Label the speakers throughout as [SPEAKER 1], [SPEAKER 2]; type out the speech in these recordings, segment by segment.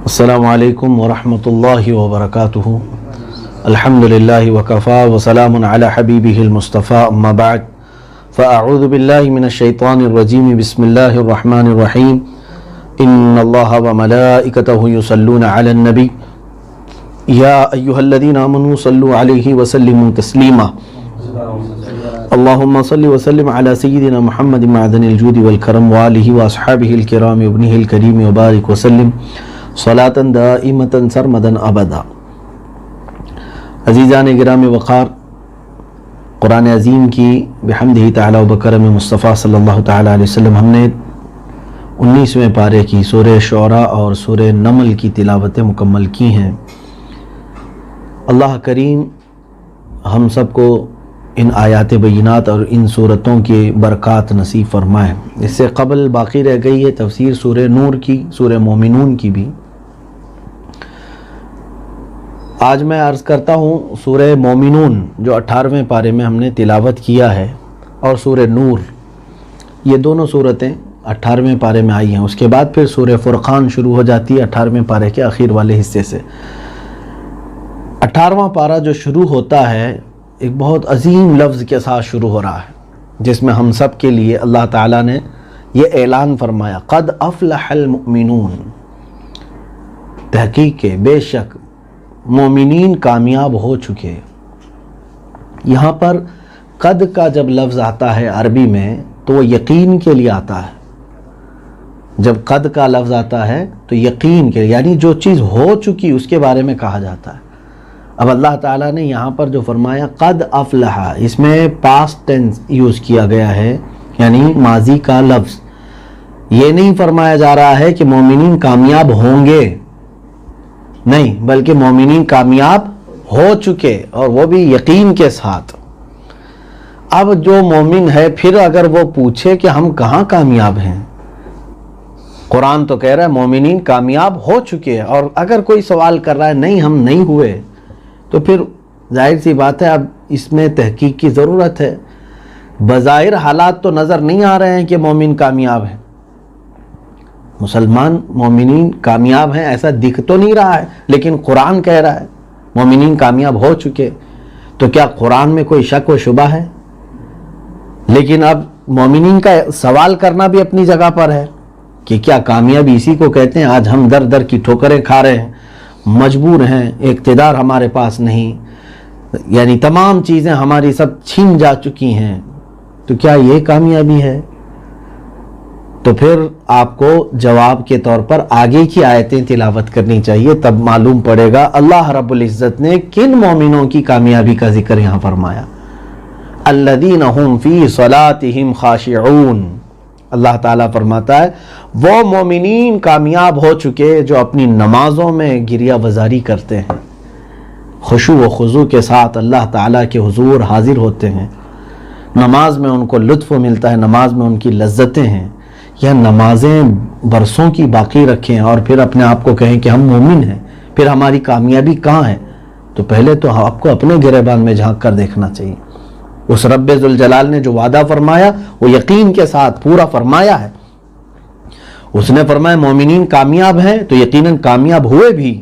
[SPEAKER 1] السلام علیکم ورحمۃ اللہ وبرکاتہ۔ الحمدللہ وکفا وسلام علی حبیبہ المصطفیٰ، اما بعد فاعوذ باللہ من الشیطان الرجیم، بسم اللہ الرحمن الرحیم۔ ان اللہ وملائکتہ یصلون علی النبی یا ایہا الذین آمنوا صلوا علیہ وسلموا تسلیما۔ اللہم صل وسلم علی سیدنا محمد معدن الجود والکرم وآلہ واصحابہ الکرام وابنہ الکریم وبارک وسلم صلاۃ دائمۃ سرمدا ابدا۔ عزیزان گرامی وقار، قرآن عظیم کی بحمدہ تعالی و بکرم مصطفیٰ صلی اللہ تعالی علیہ وسلم ہم نے 19ویں پارے کی سورہ شعراء اور سورہ نمل کی تلاوتیں مکمل کی ہیں۔ اللہ کریم ہم سب کو ان آیات بینات اور ان صورتوں کے برکات نصیب فرمائے۔ اس سے قبل باقی رہ گئی ہے تفسیر سورہ نور کی، سورہ مومنون کی بھی۔ آج میں عرض کرتا ہوں سورہ مومنون جو 18ویں پارے میں ہم نے تلاوت کیا ہے، اور سورہ نور، یہ دونوں صورتیں 18ویں پارے میں آئی ہیں۔ اس کے بعد پھر سورہ فرقان شروع ہو جاتی ہے 18ویں پارے کے آخر والے حصے سے۔ 18واں پارہ جو شروع ہوتا ہے ایک بہت عظیم لفظ کے ساتھ شروع ہو رہا ہے، جس میں ہم سب کے لیے اللہ تعالیٰ نے یہ اعلان فرمایا، قد افلح المؤمنون، تحقیق کے بے شک مومنین کامیاب ہو چکے۔ یہاں پر قد کا جب لفظ آتا ہے عربی میں تو وہ یقین کے لیے آتا ہے۔ جب قد کا لفظ آتا ہے تو یقین کے لیے، یعنی جو چیز ہو چکی اس کے بارے میں کہا جاتا ہے۔ اب اللہ تعالیٰ نے یہاں پر جو فرمایا قد افلح، اس میں پاسٹ ٹینس یوز کیا گیا ہے، یعنی ماضی کا لفظ۔ یہ نہیں فرمایا جا رہا ہے کہ مومنین کامیاب ہوں گے، نہیں، بلکہ مومنین کامیاب ہو چکے، اور وہ بھی یقین کے ساتھ۔ اب جو مومن ہے پھر اگر وہ پوچھے کہ ہم کہاں کامیاب ہیں، قرآن تو کہہ رہا ہے مومنین کامیاب ہو چکے، اور اگر کوئی سوال کر رہا ہے نہیں ہم نہیں ہوئے، تو پھر ظاہر سی بات ہے اب اس میں تحقیق کی ضرورت ہے۔ بظاہر حالات تو نظر نہیں آ رہے ہیں کہ مومن کامیاب ہیں، مسلمان مومنین کامیاب ہیں ایسا دکھ تو نہیں رہا ہے، لیکن قرآن کہہ رہا ہے مومنین کامیاب ہو چکے، تو کیا قرآن میں کوئی شک و شبہ ہے؟ لیکن اب مومنین کا سوال کرنا بھی اپنی جگہ پر ہے کہ کیا کامیابی اسی کو کہتے ہیں؟ آج ہم در در کی ٹھوکریں کھا رہے ہیں، مجبور ہیں، اقتدار ہمارے پاس نہیں، یعنی تمام چیزیں ہماری سب چھین جا چکی ہیں، تو کیا یہ کامیابی ہے؟ تو پھر آپ کو جواب کے طور پر آگے کی آیتیں تلاوت کرنی چاہیے، تب معلوم پڑے گا اللہ رب العزت نے کن مومنوں کی کامیابی کا ذکر یہاں فرمایا۔ الذین هم فی صلاتہم خاشعون، اللہ تعالیٰ فرماتا ہے وہ مومنین کامیاب ہو چکے جو اپنی نمازوں میں گریہ وزاری کرتے ہیں، خشوع و خضوع کے ساتھ اللہ تعالیٰ کے حضور حاضر ہوتے ہیں، نماز میں ان کو لطف ملتا ہے، نماز میں ان کی لذتیں ہیں۔ یا نمازیں برسوں کی باقی رکھیں اور پھر اپنے آپ کو کہیں کہ ہم مومن ہیں، پھر ہماری کامیابی کہاں ہے؟ تو پہلے تو آپ کو اپنے گریبان میں جھانک کر دیکھنا چاہیے۔ اس رب ذوالجلال نے جو وعدہ فرمایا وہ یقین کے ساتھ پورا فرمایا ہے۔ اس نے فرمایا مومنین کامیاب ہیں، تو یقیناً کامیاب ہوئے بھی۔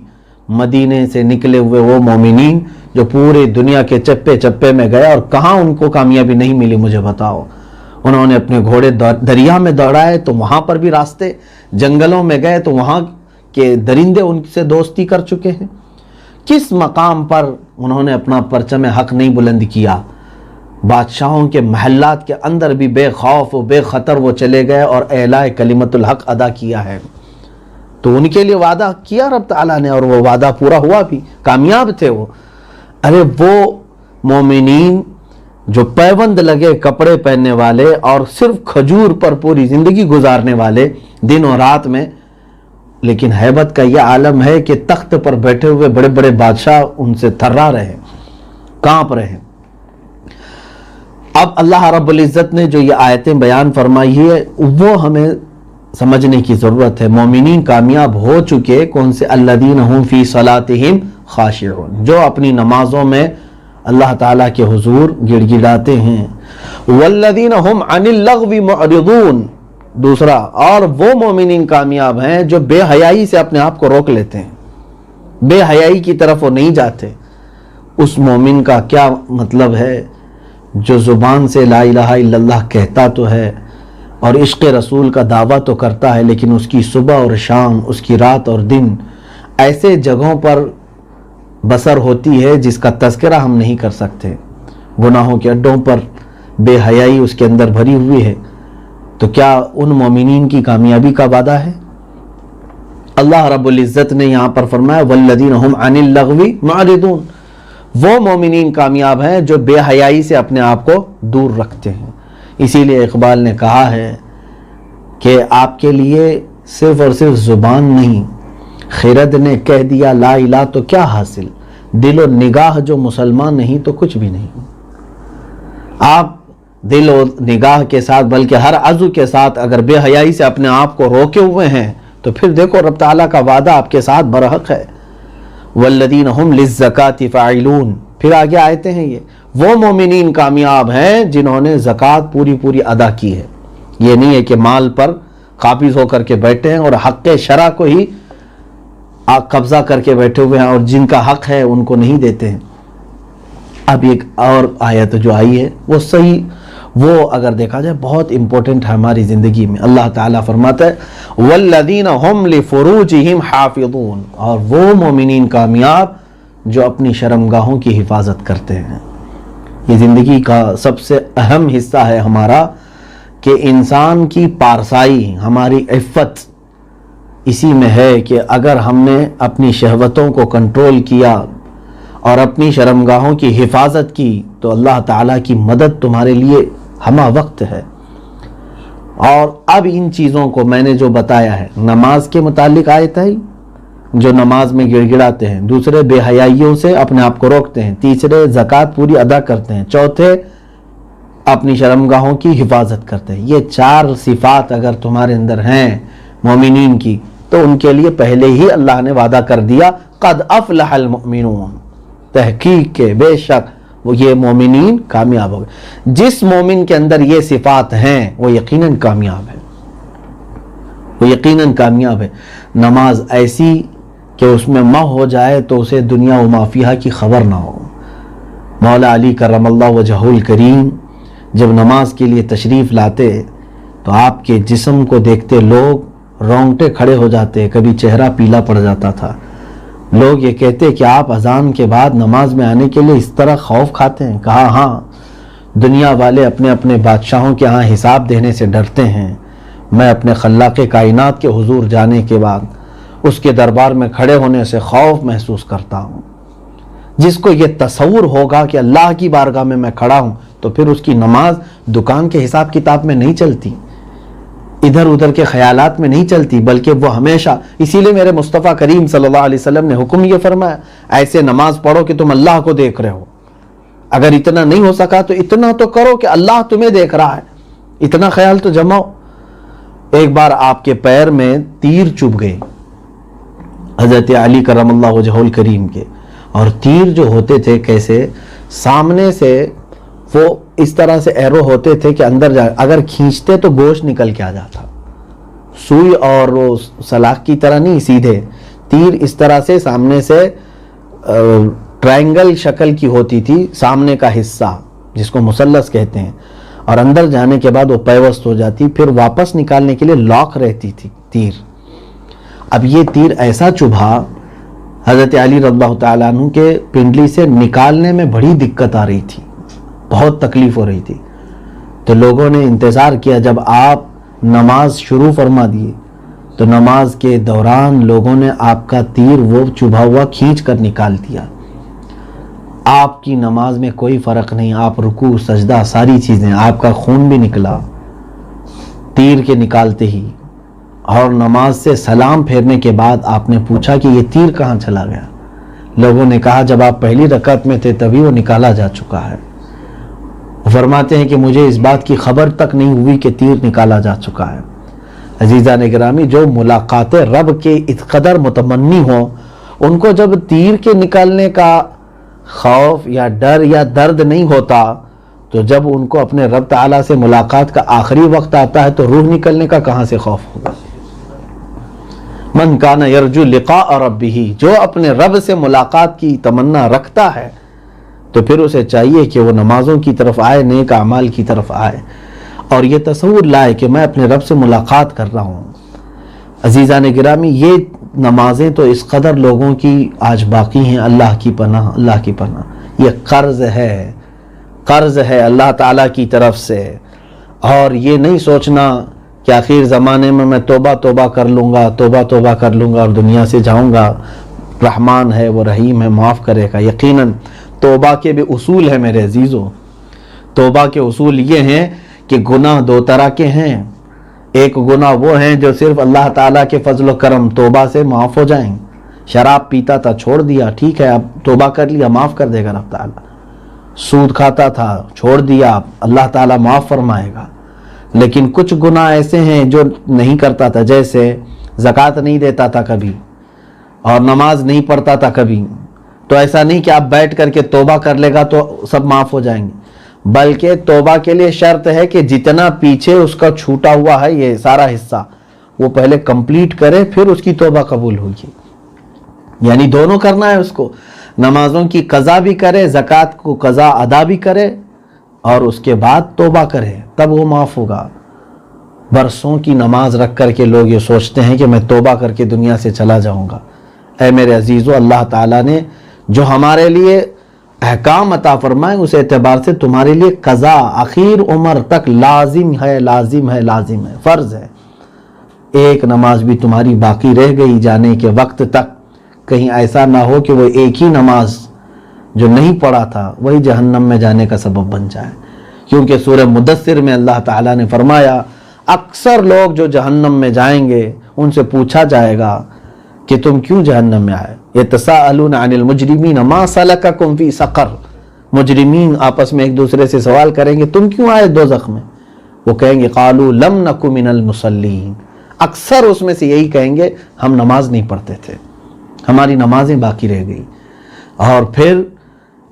[SPEAKER 1] مدینے سے نکلے ہوئے وہ مومنین جو پورے دنیا کے چپے چپے میں گئے، اور کہاں ان کو کامیابی نہیں ملی مجھے بتاؤ؟ انہوں نے اپنے گھوڑے دریا میں دوڑائے تو وہاں پر بھی راستے، جنگلوں میں گئے تو وہاں کے درندے ان سے دوستی کر چکے ہیں۔ کس مقام پر انہوں نے اپنا پرچم حق نہیں بلند کیا؟ بادشاہوں کے محلات کے اندر بھی بے خوف و بے خطر وہ چلے گئے اور اعلاء کلمت الحق ادا کیا ہے۔ تو ان کے لیے وعدہ کیا رب تعالیٰ نے، اور وہ وعدہ پورا ہوا بھی، کامیاب تھے وہ۔ ارے وہ مومنین جو پیوند لگے کپڑے پہننے والے اور صرف کھجور پر پوری زندگی گزارنے والے دن اور رات میں، لیکن ہیبت کا یہ عالم ہے کہ تخت پر بیٹھے ہوئے بڑے بڑے بادشاہ ان سے تھرا رہے، کانپ رہے۔ اب اللہ رب العزت نے جو یہ آیتیں بیان فرمائی ہے وہ ہمیں سمجھنے کی ضرورت ہے۔ مومنین کامیاب ہو چکے کون سے؟ الذین هم فی صلاتہم خاشعون، جو اپنی نمازوں میں اللہ تعالیٰ کے حضور گڑ گڑاتے ہیں۔ والذین هم عن اللغو معرضون، دوسرا، اور وہ مومنین کامیاب ہیں جو بے حیائی سے اپنے آپ کو روک لیتے ہیں، بے حیائی کی طرف وہ نہیں جاتے۔ اس مومن کا کیا مطلب ہے جو زبان سے لا الہ الا اللہ کہتا تو ہے اور عشق رسول کا دعویٰ تو کرتا ہے، لیکن اس کی صبح اور شام، اس کی رات اور دن ایسے جگہوں پر بسر ہوتی ہے جس کا تذکرہ ہم نہیں کر سکتے، گناہوں کے اڈوں پر بے حیائی اس کے اندر بھری ہوئی ہے۔ تو کیا ان مومنین کی کامیابی کا وعدہ ہے؟ اللہ رب العزت نے یہاں پر فرمایا والذین هم عن اللغو معرضون، وہ مومنین کامیاب ہیں جو بے حیائی سے اپنے آپ کو دور رکھتے ہیں۔ اسی لیے اقبال نے کہا ہے کہ آپ کے لیے صرف اور صرف زبان نہیں، خرد نے کہہ دیا لا الہ تو کیا حاصل، دل و نگاہ جو مسلمان نہیں تو کچھ بھی نہیں۔ آپ دل و نگاہ کے ساتھ بلکہ ہر عضو کے ساتھ اگر بے حیائی سے اپنے آپ کو روکے ہوئے ہیں تو پھر دیکھو رب تعالیٰ کا وعدہ آپ کے ساتھ برحق ہے، والذین هم للزکاة فاعلون۔ پھر آگے آیتیں ہیں، یہ وہ مومنین کامیاب ہیں جنہوں نے زکوٰۃ پوری پوری ادا کی ہے۔ یہ نہیں ہے کہ مال پر قابض ہو کر کے بیٹھے ہیں اور حق شرع کو ہی قبضہ کر کے بیٹھے ہوئے ہیں اور جن کا حق ہے ان کو نہیں دیتے ہیں۔ اب ایک اور آیت جو آئی ہے وہ صحیح، وہ اگر دیکھا جائے بہت امپورٹنٹ ہے ہماری زندگی میں۔ اللہ تعالیٰ فرماتا ہے والذین هم لفروجہم حافظون، اور وہ مومنین کامیاب جو اپنی شرمگاہوں کی حفاظت کرتے ہیں۔ یہ زندگی کا سب سے اہم حصہ ہے ہمارا کہ انسان کی پارسائی، ہماری عفت اسی میں ہے کہ اگر ہم نے اپنی شہوتوں کو کنٹرول کیا اور اپنی شرمگاہوں کی حفاظت کی تو اللہ تعالیٰ کی مدد تمہارے لیے ہمہ وقت ہے۔ اور اب ان چیزوں کو میں نے جو بتایا ہے، نماز کے متعلق آیت ہے جو نماز میں گڑ گڑاتے ہیں، دوسرے بے حیائیوں سے اپنے آپ کو روکتے ہیں، تیسرے زکوٰۃ پوری ادا کرتے ہیں، چوتھے اپنی شرمگاہوں کی حفاظت کرتے ہیں۔ یہ چار صفات اگر تمہارے اندر ہیں مومنین کی تو ان کے لیے پہلے ہی اللہ نے وعدہ کر دیا قد افلح المؤمنون، تحقیق کے بے شک وہ یہ مومنین کامیاب ہو گئے۔ جس مومن کے اندر یہ صفات ہیں وہ یقیناً کامیاب ہے، وہ یقیناً کامیاب ہے۔ نماز ایسی کہ اس میں مہ ہو جائے تو اسے دنیا و ما فیہا کی خبر نہ ہو۔ مولا علی کرم اللہ وجہہ الکریم جب نماز کے لیے تشریف لاتے تو آپ کے جسم کو دیکھتے لوگ رونگٹے کھڑے ہو جاتے، کبھی چہرہ پیلا پڑ جاتا تھا۔ لوگ یہ کہتے کہ آپ اذان کے بعد نماز میں آنے کے لیے اس طرح خوف کھاتے ہیں؟ کہا ہاں، دنیا والے اپنے اپنے بادشاہوں کے ہاں حساب دینے سے ڈرتے ہیں، میں اپنے خلاق کائنات کے حضور جانے کے بعد اس کے دربار میں کھڑے ہونے سے خوف محسوس کرتا ہوں۔ جس کو یہ تصور ہوگا کہ اللہ کی بارگاہ میں کھڑا ہوں تو پھر اس کی نماز دکان کے حساب کتاب میں نہیں چلتی، ادھر ادھر کے خیالات میں نہیں چلتی، بلکہ وہ ہمیشہ، اسی لیے میرے مصطفیٰ کریم صلی اللہ علیہ وسلم نے حکم یہ فرمایا ایسے نماز پڑھو کہ تم اللہ کو دیکھ رہے ہو۔ اگر اتنا نہیں ہو سکا تو اتنا تو کرو کہ اللہ تمہیں دیکھ رہا ہے، اتنا خیال تو جماؤ۔ ایک بار آپ کے پیر میں تیر چبھ گئے حضرت علی کرم اللہ وجہہ الکریم کے، اور تیر جو ہوتے تھے کیسے، سامنے سے وہ اس طرح سے ایرو ہوتے تھے کہ اندر جا اگر کھینچتے تو گوشت نکل کے آ جاتا، سوئی اور وہ سلاخ کی طرح نہیں، سیدھے تیر اس طرح سے سامنے سے ٹرائنگل شکل کی ہوتی تھی سامنے کا حصہ جس کو مثلث کہتے ہیں، اور اندر جانے کے بعد وہ پیوست ہو جاتی، پھر واپس نکالنے کے لیے لاک رہتی تھی تیر۔ اب یہ تیر ایسا چبھا حضرت علی رضی اللہ تعالیٰ عنہ کے پنڈلی سے، نکالنے میں بڑی دقت آ رہی تھی، بہت تکلیف ہو رہی تھی۔ تو لوگوں نے انتظار کیا، جب آپ نماز شروع فرما دیے تو نماز کے دوران لوگوں نے آپ کا تیر وہ چبھا ہوا کھینچ کر نکال دیا۔ آپ کی نماز میں کوئی فرق نہیں، آپ رکوع سجدہ ساری چیزیں، آپ کا خون بھی نکلا تیر کے نکالتے ہی، اور نماز سے سلام پھیرنے کے بعد آپ نے پوچھا کہ یہ تیر کہاں چلا گیا؟ لوگوں نے کہا جب آپ پہلی رکعت میں تھے تبھی وہ نکالا جا چکا ہے۔ فرماتے ہیں کہ مجھے اس بات کی خبر تک نہیں ہوئی کہ تیر نکالا جا چکا ہے۔ عزیزان گرامی، جو ملاقات رب کے اس قدر متمنی ہوں، ان کو جب تیر کے نکالنے کا خوف یا ڈر یا درد نہیں ہوتا تو جب ان کو اپنے رب تعالیٰ سے ملاقات کا آخری وقت آتا ہے تو روح نکلنے کا کہاں سے خوف ہوگا؟ من کان یرجو لقاء ربہ، جو اپنے رب سے ملاقات کی تمنا رکھتا ہے تو پھر اسے چاہیے کہ وہ نمازوں کی طرف آئے، نیک اعمال کی طرف آئے، اور یہ تصور لائے کہ میں اپنے رب سے ملاقات کر رہا ہوں۔ عزیزان گرامی، یہ نمازیں تو اس قدر لوگوں کی آج باقی ہیں، اللہ کی پناہ، اللہ کی پناہ، یہ قرض ہے اللہ تعالیٰ کی طرف سے۔ اور یہ نہیں سوچنا کہ آخر زمانے میں توبہ کر لوں گا اور دنیا سے جاؤں گا، رحمان ہے، وہ رحیم ہے، معاف کرے گا۔ یقیناً توبہ کے بھی اصول ہیں میرے عزیزوں، توبہ کے اصول یہ ہیں کہ گناہ دو طرح کے ہیں۔ ایک گناہ وہ ہیں جو صرف اللہ تعالیٰ کے فضل و کرم توبہ سے معاف ہو جائیں۔ شراب پیتا تھا، چھوڑ دیا، ٹھیک ہے، اب توبہ کر لیا، معاف کر دے گا رب تعالیٰ۔ سود کھاتا تھا، چھوڑ دیا، اللہ تعالیٰ معاف فرمائے گا۔ لیکن کچھ گناہ ایسے ہیں جو نہیں کرتا تھا، جیسے زکوٰۃ نہیں دیتا تھا کبھی اور نماز نہیں پڑھتا تھا کبھی، تو ایسا نہیں کہ آپ بیٹھ کر کے توبہ کر لے گا تو سب معاف ہو جائیں گے، بلکہ توبہ کے لیے شرط ہے کہ جتنا پیچھے اس کا چھوٹا ہوا ہے یہ سارا حصہ وہ پہلے کمپلیٹ کرے، پھر اس کی توبہ قبول ہوگی۔ یعنی دونوں کرنا ہے اس کو، نمازوں کی قضا بھی کرے، زکوٰۃ کو قضا ادا بھی کرے، اور اس کے بعد توبہ کرے، تب وہ معاف ہوگا۔ برسوں کی نماز رکھ کر کے لوگ یہ سوچتے ہیں کہ میں توبہ کر کے دنیا سے چلا جاؤں گا۔ اے میرے عزیزو، اللہ تعالیٰ نے جو ہمارے لیے احکام عطا فرمائے اس اعتبار سے تمہارے لیے قضا آخر عمر تک لازم ہے، فرض ہے۔ ایک نماز بھی تمہاری باقی رہ گئی جانے کے وقت تک، کہیں ایسا نہ ہو کہ وہ ایک ہی نماز جو نہیں پڑھا تھا وہی جہنم میں جانے کا سبب بن جائے، کیونکہ سورہ مدثر میں اللہ تعالیٰ نے فرمایا اکثر لوگ جو جہنم میں جائیں گے ان سے پوچھا جائے گا کہ تم کیوں جہنم میں آئے؟ یتساءلون عن المجرمین ما سلککم فی سقر، مجرمین آپس میں ایک دوسرے سے سوال کریں گے تم کیوں آئے دوزخ میں؟ وہ کہیں گے قالوا لم نک من المصلین، اکثر اس میں سے یہی کہیں گے ہم نماز نہیں پڑھتے تھے، ہماری نمازیں باقی رہ گئی۔ اور پھر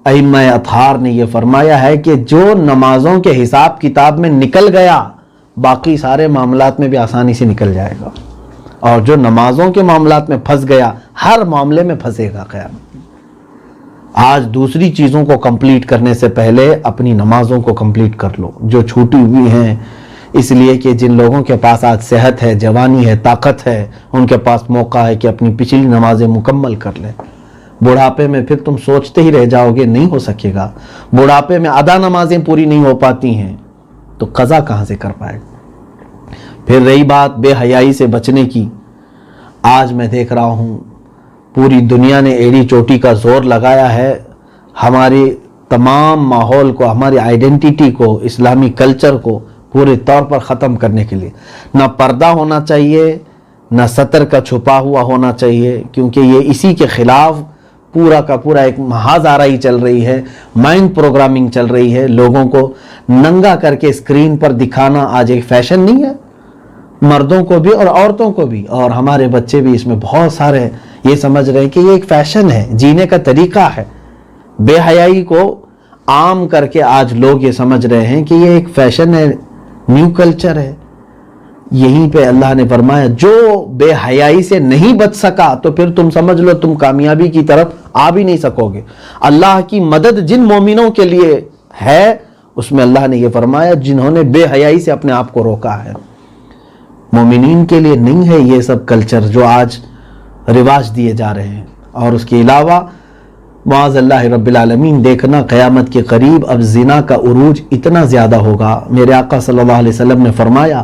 [SPEAKER 1] ائمہ اطہار نے یہ فرمایا ہے کہ جو نمازوں کے حساب کتاب میں نکل گیا باقی سارے معاملات میں بھی آسانی سے نکل جائے گا، اور جو نمازوں کے معاملات میں پھنس گیا ہر معاملے میں پھنسے گا قیامت۔ آج دوسری چیزوں کو کمپلیٹ کرنے سے پہلے اپنی نمازوں کو کمپلیٹ کر لو جو چھوٹی ہوئی ہیں، اس لیے کہ جن لوگوں کے پاس آج صحت ہے، جوانی ہے، طاقت ہے، ان کے پاس موقع ہے کہ اپنی پچھلی نمازیں مکمل کر لیں۔ بڑھاپے میں پھر تم سوچتے ہی رہ جاؤ گے، نہیں ہو سکے گا۔ بڑھاپے میں آدھا نمازیں پوری نہیں ہو پاتی ہیں تو قضا کہاں سے کر پائے گا؟ پھر رہی بات بے حیائی سے بچنے کی، آج میں دیکھ رہا ہوں پوری دنیا نے ایڑی چوٹی کا زور لگایا ہے ہماری تمام ماحول کو، ہماری آئیڈینٹیٹی کو، اسلامی کلچر کو پورے طور پر ختم کرنے کے لیے۔ نہ پردہ ہونا چاہیے، نہ سطر کا چھپا ہوا ہونا چاہیے، کیونکہ یہ اسی کے خلاف پورا کا پورا ایک محاذ آرائی چل رہی ہے، مائنڈ پروگرامنگ چل رہی ہے۔ لوگوں کو ننگا کر کے اسکرین پر دکھانا آج ایک فیشن نہیں ہے، مردوں کو بھی اور عورتوں کو بھی، اور ہمارے بچے بھی اس میں بہت سارے یہ سمجھ رہے ہیں کہ یہ ایک فیشن ہے، جینے کا طریقہ ہے۔ بے حیائی کو عام کر کے آج لوگ یہ سمجھ رہے ہیں کہ یہ ایک فیشن ہے، نیو کلچر ہے۔ یہیں پہ اللہ نے فرمایا جو بے حیائی سے نہیں بچ سکا تو پھر تم سمجھ لو تم کامیابی کی طرف آ بھی نہیں سکو گے۔ اللہ کی مدد جن مومنوں کے لیے ہے اس میں اللہ نے یہ فرمایا جنہوں نے بے حیائی سے اپنے آپ کو روکا ہے۔ مومنین کے لیے نہیں ہے یہ سب کلچر جو آج رواج دیے جا رہے ہیں۔ اور اس کے علاوہ معاذ اللہ رب العالمین دیکھنا قیامت کے قریب اب زنا کا عروج اتنا زیادہ ہوگا۔ میرے آقا صلی اللہ علیہ وسلم نے فرمایا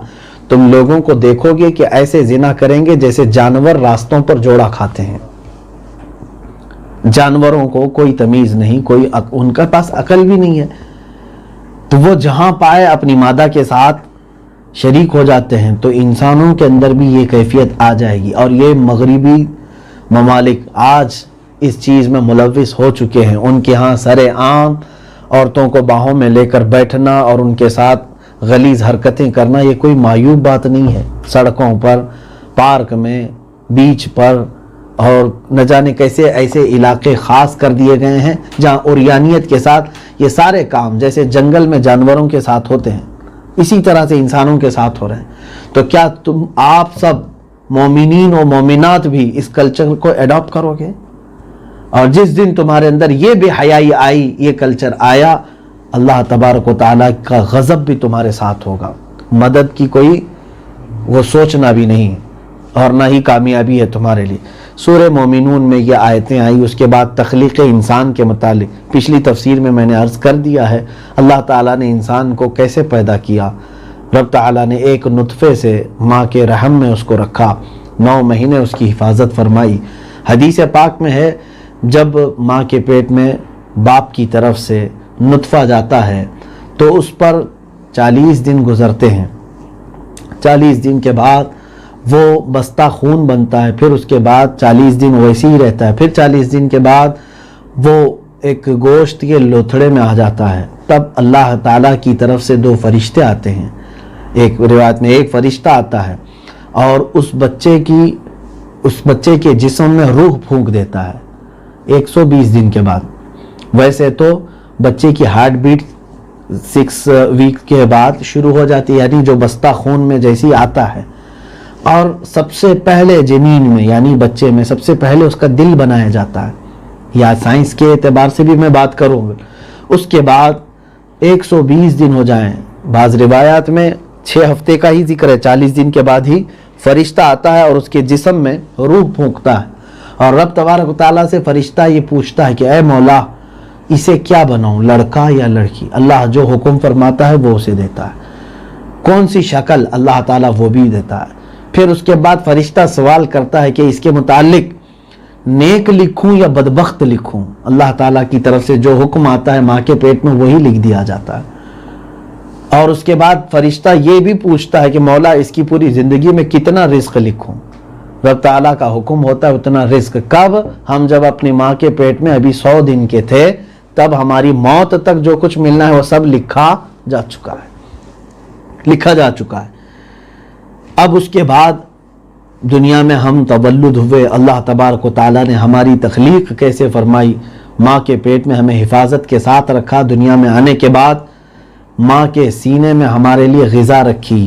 [SPEAKER 1] تم لوگوں کو دیکھو گے کہ ایسے زنا کریں گے جیسے جانور راستوں پر جوڑا کھاتے ہیں۔ جانوروں کو کوئی تمیز نہیں، کوئی ان کا پاس عقل بھی نہیں ہے، تو وہ جہاں پائے اپنی مادہ کے ساتھ شریک ہو جاتے ہیں۔ تو انسانوں کے اندر بھی یہ کیفیت آ جائے گی، اور یہ مغربی ممالک آج اس چیز میں ملوث ہو چکے ہیں۔ ان کے ہاں سر عام عورتوں کو باہوں میں لے کر بیٹھنا اور ان کے ساتھ غلیظ حرکتیں کرنا یہ کوئی معیوب بات نہیں ہے۔ سڑکوں پر، پارک میں، بیچ پر، اور نہ جانے کیسے ایسے علاقے خاص کر دیے گئے ہیں جہاں اوریانیت کے ساتھ یہ سارے کام جیسے جنگل میں جانوروں کے ساتھ ہوتے ہیں اسی طرح سے انسانوں کے ساتھ ہو رہے ہیں. تو کیا آپ سب مومنین و مومنات بھی اس کلچر کو ایڈاپٹ کرو گے؟ اور جس دن تمہارے اندر یہ بے حیائی آئی، یہ کلچر آیا، اللہ تبارک و تعالیٰ کا غضب بھی تمہارے ساتھ ہوگا، مدد کی کوئی وہ سوچنا بھی نہیں اور نہ ہی کامیابی ہے تمہارے لیے. سورہ مومنون میں یہ آیتیں آئی. اس کے بعد تخلیق انسان کے متعلق پچھلی تفسیر میں میں نے عرض کر دیا ہے اللہ تعالیٰ نے انسان کو کیسے پیدا کیا. رب تعالیٰ نے ایک نطفے سے ماں کے رحم میں اس کو رکھا، 9 مہینے اس کی حفاظت فرمائی. حدیث پاک میں ہے جب ماں کے پیٹ میں باپ کی طرف سے نطفہ جاتا ہے تو اس پر 40 دن گزرتے ہیں. 40 دن کے بعد وہ بستہ خون بنتا ہے، پھر اس کے بعد 40 دن ویسے ہی رہتا ہے، پھر 40 دن کے بعد وہ ایک گوشت کے لوتھڑے میں آ جاتا ہے. تب اللہ تعالیٰ کی طرف سے 2 فرشتے آتے ہیں. ایک روایت میں ایک فرشتہ آتا ہے اور اس بچے کے جسم میں روح پھونک دیتا ہے 120 دن کے بعد. ویسے تو بچے کی ہارٹ بیٹ 6 ویک کے بعد شروع ہو جاتی ہے، یعنی جو بستہ خون میں جیسی آتا ہے، اور سب سے پہلے جنین میں یعنی بچے میں سب سے پہلے اس کا دل بنایا جاتا ہے. یا سائنس کے اعتبار سے بھی میں بات کروں گا. اس کے بعد 120 دن ہو جائیں، بعض روایات میں 6 ہفتے کا ہی ذکر ہے، 40 دن کے بعد ہی فرشتہ آتا ہے اور اس کے جسم میں روح پھونکتا ہے. اور رب تبارک و تعالیٰ سے فرشتہ یہ پوچھتا ہے کہ اے مولا اسے کیا بناؤں، لڑکا یا لڑکی؟ اللہ جو حکم فرماتا ہے وہ اسے دیتا ہے. کون سی شکل اللہ تعالیٰ وہ بھی دیتا ہے. پھر اس کے بعد فرشتہ سوال کرتا ہے کہ اس کے متعلق نیک لکھوں یا بدبخت لکھوں؟ اللہ تعالیٰ کی طرف سے جو حکم آتا ہے ماں کے پیٹ میں وہی لکھ دیا جاتا ہے. اور اس کے بعد فرشتہ یہ بھی پوچھتا ہے کہ مولا اس کی پوری زندگی میں کتنا رزق لکھوں؟ رب تعالیٰ کا حکم ہوتا ہے اتنا رزق. کب؟ ہم جب اپنی ماں کے پیٹ میں ابھی 100 دن کے تھے تب ہماری موت تک جو کچھ ملنا ہے وہ سب لکھا جا چکا ہے. اب اس کے بعد دنیا میں ہم تولد ہوئے، اللہ تبارک و تعالیٰ نے ہماری تخلیق کیسے فرمائی، ماں کے پیٹ میں ہمیں حفاظت کے ساتھ رکھا. دنیا میں آنے کے بعد ماں کے سینے میں ہمارے لیے غذا رکھی،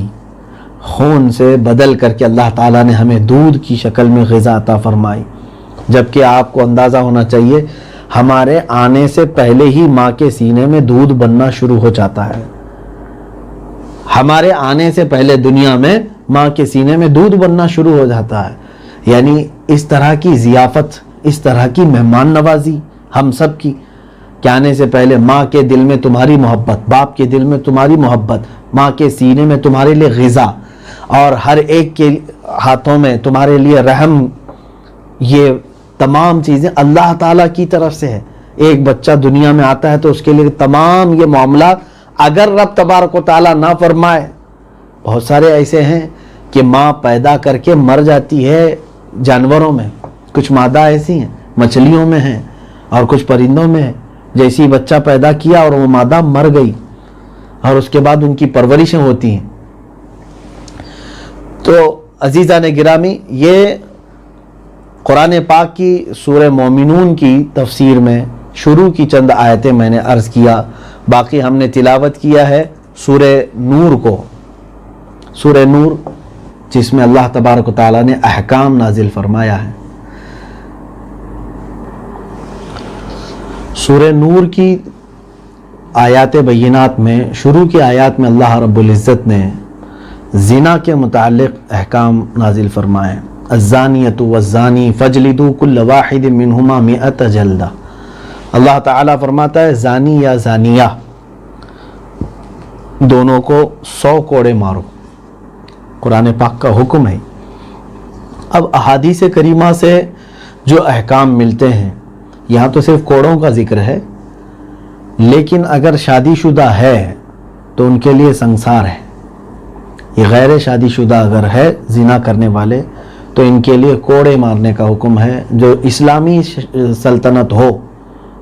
[SPEAKER 1] خون سے بدل کر کے اللہ تعالیٰ نے ہمیں دودھ کی شکل میں غذا عطا فرمائی. جبکہ آپ کو اندازہ ہونا چاہیے ہمارے آنے سے پہلے ہی ماں کے سینے میں دودھ بننا شروع ہو جاتا ہے. ہمارے آنے سے پہلے دنیا میں ماں کے سینے میں دودھ بننا شروع ہو جاتا ہے. یعنی اس طرح کی ضیافت، اس طرح کی مہمان نوازی ہم سب کی کہ آنے سے پہلے ماں کے دل میں تمہاری محبت، باپ کے دل میں تمہاری محبت، ماں کے سینے میں تمہارے لیے غذا، اور ہر ایک کے ہاتھوں میں تمہارے لیے رحم. یہ تمام چیزیں اللہ تعالیٰ کی طرف سے ہے. ایک بچہ دنیا میں آتا ہے تو اس کے لیے تمام یہ معاملات اگر رب تبارک و تعالیٰ نہ فرمائے. بہت سارے ایسے ہیں کہ ماں پیدا کر کے مر جاتی ہے. جانوروں میں کچھ مادہ ایسی ہیں، مچھلیوں میں ہیں اور کچھ پرندوں میں ہیں، جیسی بچہ پیدا کیا اور وہ مادہ مر گئی اور اس کے بعد ان کی پرورشیں ہوتی ہیں. تو عزیزان گرامی، یہ قرآن پاک کی سورہ مومنون کی تفسیر میں شروع کی چند آیتیں میں نے عرض کیا. باقی ہم نے تلاوت کیا ہے سورہ نور کو، سورہ نور جس میں اللہ تبارک و تعالیٰ نے احکام نازل فرمایا ہے. سورہ نور کی آیات بینات میں، شروع کی آیات میں اللہ رب العزت نے زنا کے متعلق احکام نازل فرمائے. الزانیۃ والزانی فاجلدوا کل واحد منہما 100 جلدہ. اللہ تعالیٰ فرماتا ہے زانی یا زانیہ دونوں کو 100 کوڑے مارو. قرآن پاک کا حکم ہے. اب احادیث کریمہ سے جو احکام ملتے ہیں، یہاں تو صرف کوڑوں کا ذکر ہے، لیکن اگر شادی شدہ ہے تو ان کے لیے سنسار ہے. یہ غیر شادی شدہ اگر ہے زنا کرنے والے تو ان کے لیے کوڑے مارنے کا حکم ہے. جو اسلامی سلطنت ہو،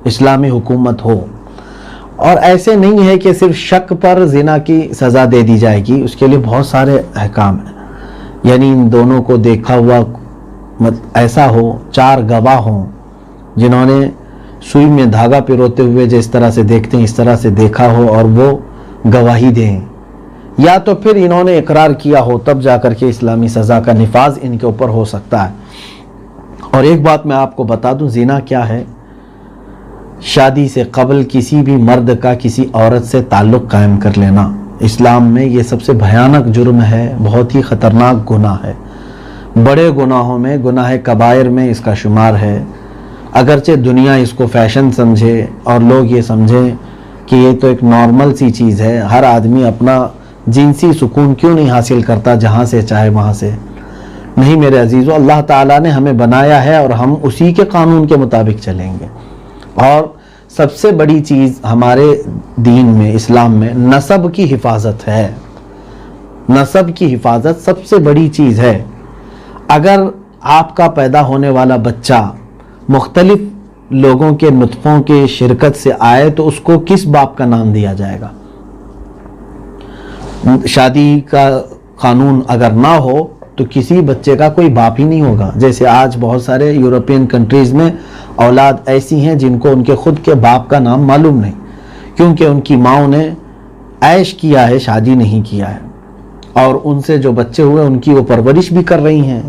[SPEAKER 1] اسلامی حکومت ہو. اور ایسے نہیں ہے کہ صرف شک پر زنا کی سزا دے دی جائے گی، اس کے لیے بہت سارے احکام ہیں. یعنی ان دونوں کو دیکھا ہوا ایسا ہو 4 گواہ ہوں جنہوں نے سوئی میں دھاگا پیروتے ہوئے جس طرح سے دیکھتے ہیں اس طرح سے دیکھا ہو اور وہ گواہی دیں، یا تو پھر انہوں نے اقرار کیا ہو، تب جا کر کے اسلامی سزا کا نفاذ ان کے اوپر ہو سکتا ہے۔ اور ایک بات میں آپ کو بتا دوں، زنا کیا ہے؟ شادی سے قبل کسی بھی مرد کا کسی عورت سے تعلق قائم کر لینا اسلام میں یہ سب سے بھیانک جرم ہے، بہت ہی خطرناک گناہ ہے، بڑے گناہوں میں، گناہ کبائر میں اس کا شمار ہے۔ اگرچہ دنیا اس کو فیشن سمجھے اور لوگ یہ سمجھیں کہ یہ تو ایک نارمل سی چیز ہے، ہر آدمی اپنا جنسی سکون کیوں نہیں حاصل کرتا جہاں سے چاہے وہاں سے؟ نہیں میرے عزیزو، اللہ تعالیٰ نے ہمیں بنایا ہے اور ہم اسی کے قانون کے مطابق چلیں گے۔ اور سب سے بڑی چیز ہمارے دین میں، اسلام میں، نسب کی حفاظت ہے۔ نسب کی حفاظت سب سے بڑی چیز ہے۔ اگر آپ کا پیدا ہونے والا بچہ مختلف لوگوں کے نطفوں کے شرکت سے آئے تو اس کو کس باپ کا نام دیا جائے گا؟ شادی کا قانون اگر نہ ہو تو کسی بچے کا کوئی باپ ہی نہیں ہوگا۔ جیسے آج بہت سارے یورپین کنٹریز میں اولاد ایسی ہیں جن کو ان کے خود کے باپ کا نام معلوم نہیں، کیونکہ ان کی ماؤں نے عیش کیا ہے، شادی نہیں کیا ہے، اور ان سے جو بچے ہوئے ان کی وہ پرورش بھی کر رہی ہیں،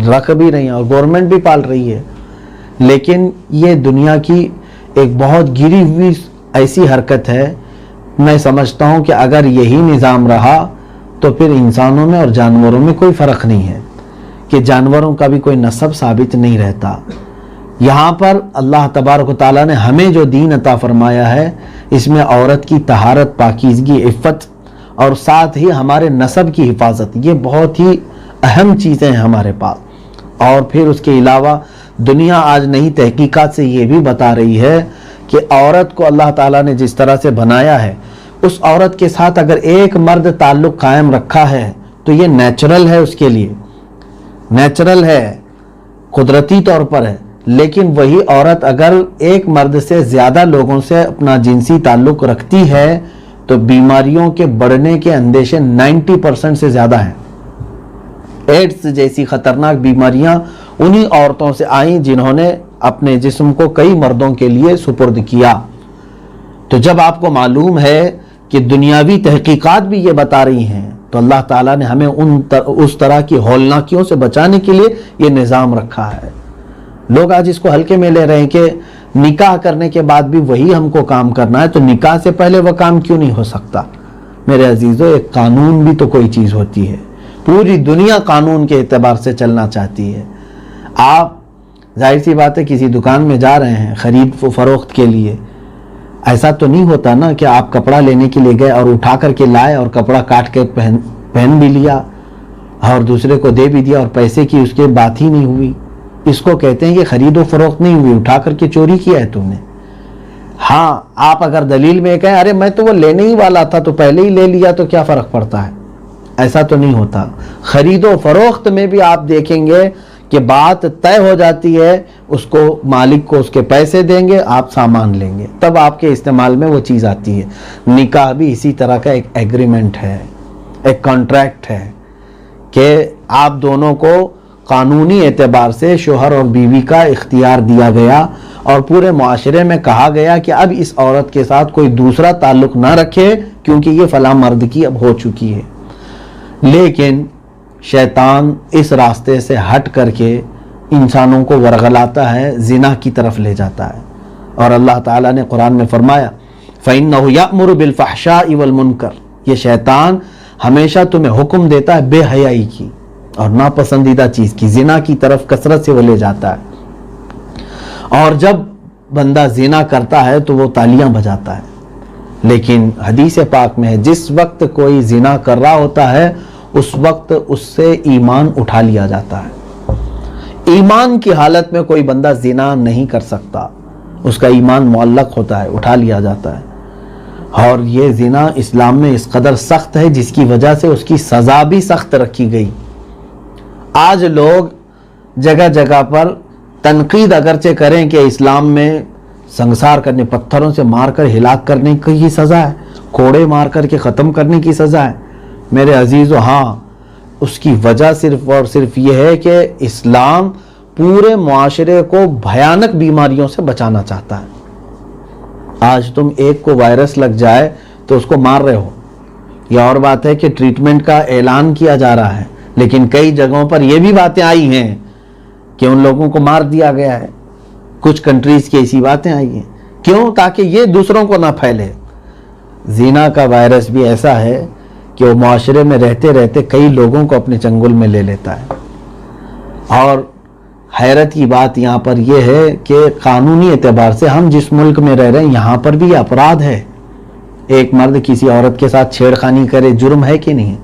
[SPEAKER 1] رکھ بھی رہی ہیں، اور گورنمنٹ بھی پال رہی ہے۔ لیکن یہ دنیا کی ایک بہت گری ہوئی ایسی حرکت ہے۔ میں سمجھتا ہوں کہ اگر یہی نظام رہا تو پھر انسانوں میں اور جانوروں میں کوئی فرق نہیں ہے، کہ جانوروں کا بھی کوئی نسب ثابت نہیں رہتا۔ یہاں پر اللہ تبارک و تعالیٰ نے ہمیں جو دین عطا فرمایا ہے، اس میں عورت کی طہارت، پاکیزگی، عفت اور ساتھ ہی ہمارے نسب کی حفاظت، یہ بہت ہی اہم چیزیں ہیں ہمارے پاس۔ اور پھر اس کے علاوہ دنیا آج نئی تحقیقات سے یہ بھی بتا رہی ہے کہ عورت کو اللہ تعالیٰ نے جس طرح سے بنایا ہے، اس عورت کے ساتھ اگر ایک مرد تعلق قائم رکھا ہے تو یہ نیچرل ہے، اس کے لیے نیچرل ہے، قدرتی طور پر ہے۔ لیکن وہی عورت اگر ایک مرد سے زیادہ لوگوں سے اپنا جنسی تعلق رکھتی ہے تو بیماریوں کے بڑھنے کے اندیشے 90% سے زیادہ ہیں۔ ایڈز جیسی خطرناک بیماریاں انہی عورتوں سے آئیں جنہوں نے اپنے جسم کو کئی مردوں کے لیے سپرد کیا۔ تو جب آپ کو معلوم ہے کہ دنیاوی تحقیقات بھی یہ بتا رہی ہیں تو اللہ تعالیٰ نے ہمیں اس طرح کی ہولناکیوں سے بچانے کے لیے یہ نظام رکھا ہے۔ لوگ آج اس کو ہلکے میں لے رہے ہیں کہ نکاح کرنے کے بعد بھی وہی ہم کو کام کرنا ہے، تو نکاح سے پہلے وہ کام کیوں نہیں ہو سکتا؟ میرے عزیزو، ایک قانون بھی تو کوئی چیز ہوتی ہے۔ پوری دنیا قانون کے اعتبار سے چلنا چاہتی ہے۔ آپ ظاہر سی بات ہے کسی دکان میں جا رہے ہیں خرید و فروخت کے لیے، ایسا تو نہیں ہوتا نا کہ آپ کپڑا لینے کے لیے گئے اور اٹھا کر کے لائے اور کپڑا کاٹ کے پہن بھی لیا اور دوسرے کو دے بھی دیا اور پیسے کی اس کے بات ہی نہیں ہوئی۔ اس کو کہتے ہیں کہ خرید و فروخت نہیں ہوئی، اٹھا کر کے چوری کیا ہے تم نے۔ ہاں، آپ اگر دلیل میں کہیں ارے میں تو وہ لینے ہی والا تھا تو پہلے ہی لے لیا تو کیا فرق پڑتا ہے، ایسا تو نہیں ہوتا۔ خرید و فروخت میں بھی آپ دیکھیں گے کہ بات طے ہو جاتی ہے، اس کو مالک کو اس کے پیسے دیں گے، آپ سامان لیں گے، تب آپ کے استعمال میں وہ چیز آتی ہے۔ نکاح بھی اسی طرح کا ایک ایگریمنٹ ہے، ایک کانٹریکٹ ہے کہ آپ دونوں کو قانونی اعتبار سے شوہر اور بیوی کا اختیار دیا گیا اور پورے معاشرے میں کہا گیا کہ اب اس عورت کے ساتھ کوئی دوسرا تعلق نہ رکھے کیونکہ یہ فلاں مرد کی اب ہو چکی ہے۔ لیکن شیطان اس راستے سے ہٹ کر کے انسانوں کو ورغلاتا ہے، زنا کی طرف لے جاتا ہے۔ اور اللہ تعالیٰ نے قرآن میں فرمایا فَإِنَّهُ يَأْمُرُ بِالْفَحْشَاءِ وَالْمُنْكَرِ، یہ شیطان ہمیشہ تمہیں حکم دیتا ہے بے حیائی کی اور ناپسندیدہ چیز کی، زنا کی طرف کثرت سے وہ لے جاتا ہے۔ اور جب بندہ زنا کرتا ہے تو وہ تالیاں بجاتا ہے، لیکن حدیث پاک میں ہے جس وقت کوئی زنا کر رہا ہوتا ہے اس وقت اس سے ایمان اٹھا لیا جاتا ہے۔ ایمان کی حالت میں کوئی بندہ زنا نہیں کر سکتا، اس کا ایمان معلق ہوتا ہے، اٹھا لیا جاتا ہے۔ اور یہ زنا اسلام میں اس قدر سخت ہے جس کی وجہ سے اس کی سزا بھی سخت رکھی گئی۔ آج لوگ جگہ جگہ پر تنقید اگرچہ کریں کہ اسلام میں سنگسار کرنے، پتھروں سے مار کر ہلاک کرنے کی سزا ہے، کوڑے مار کر کے ختم کرنے کی سزا ہے۔ میرے عزیزو، ہاں، اس کی وجہ صرف اور صرف یہ ہے کہ اسلام پورے معاشرے کو بھیانک بیماریوں سے بچانا چاہتا ہے۔ آج تم ایک کو وائرس لگ جائے تو اس کو مار رہے ہو، یہ اور بات ہے کہ ٹریٹمنٹ کا اعلان کیا جا رہا ہے، لیکن کئی جگہوں پر یہ بھی باتیں آئی ہیں کہ ان لوگوں کو مار دیا گیا ہے۔ کچھ کنٹریز کی ایسی باتیں آئی ہیں، کیوں؟ تاکہ یہ دوسروں کو نہ پھیلے۔ زنا کا وائرس بھی ایسا ہے کہ وہ معاشرے میں رہتے رہتے کئی لوگوں کو اپنے چنگل میں لے لیتا ہے۔ اور حیرت کی بات یہاں پر یہ ہے کہ قانونی اعتبار سے ہم جس ملک میں رہ رہے ہیں یہاں پر بھی یہ اپرادھ ہے۔ ایک مرد کسی عورت کے ساتھ چھیڑخانی کرے، جرم ہے کہ نہیں؟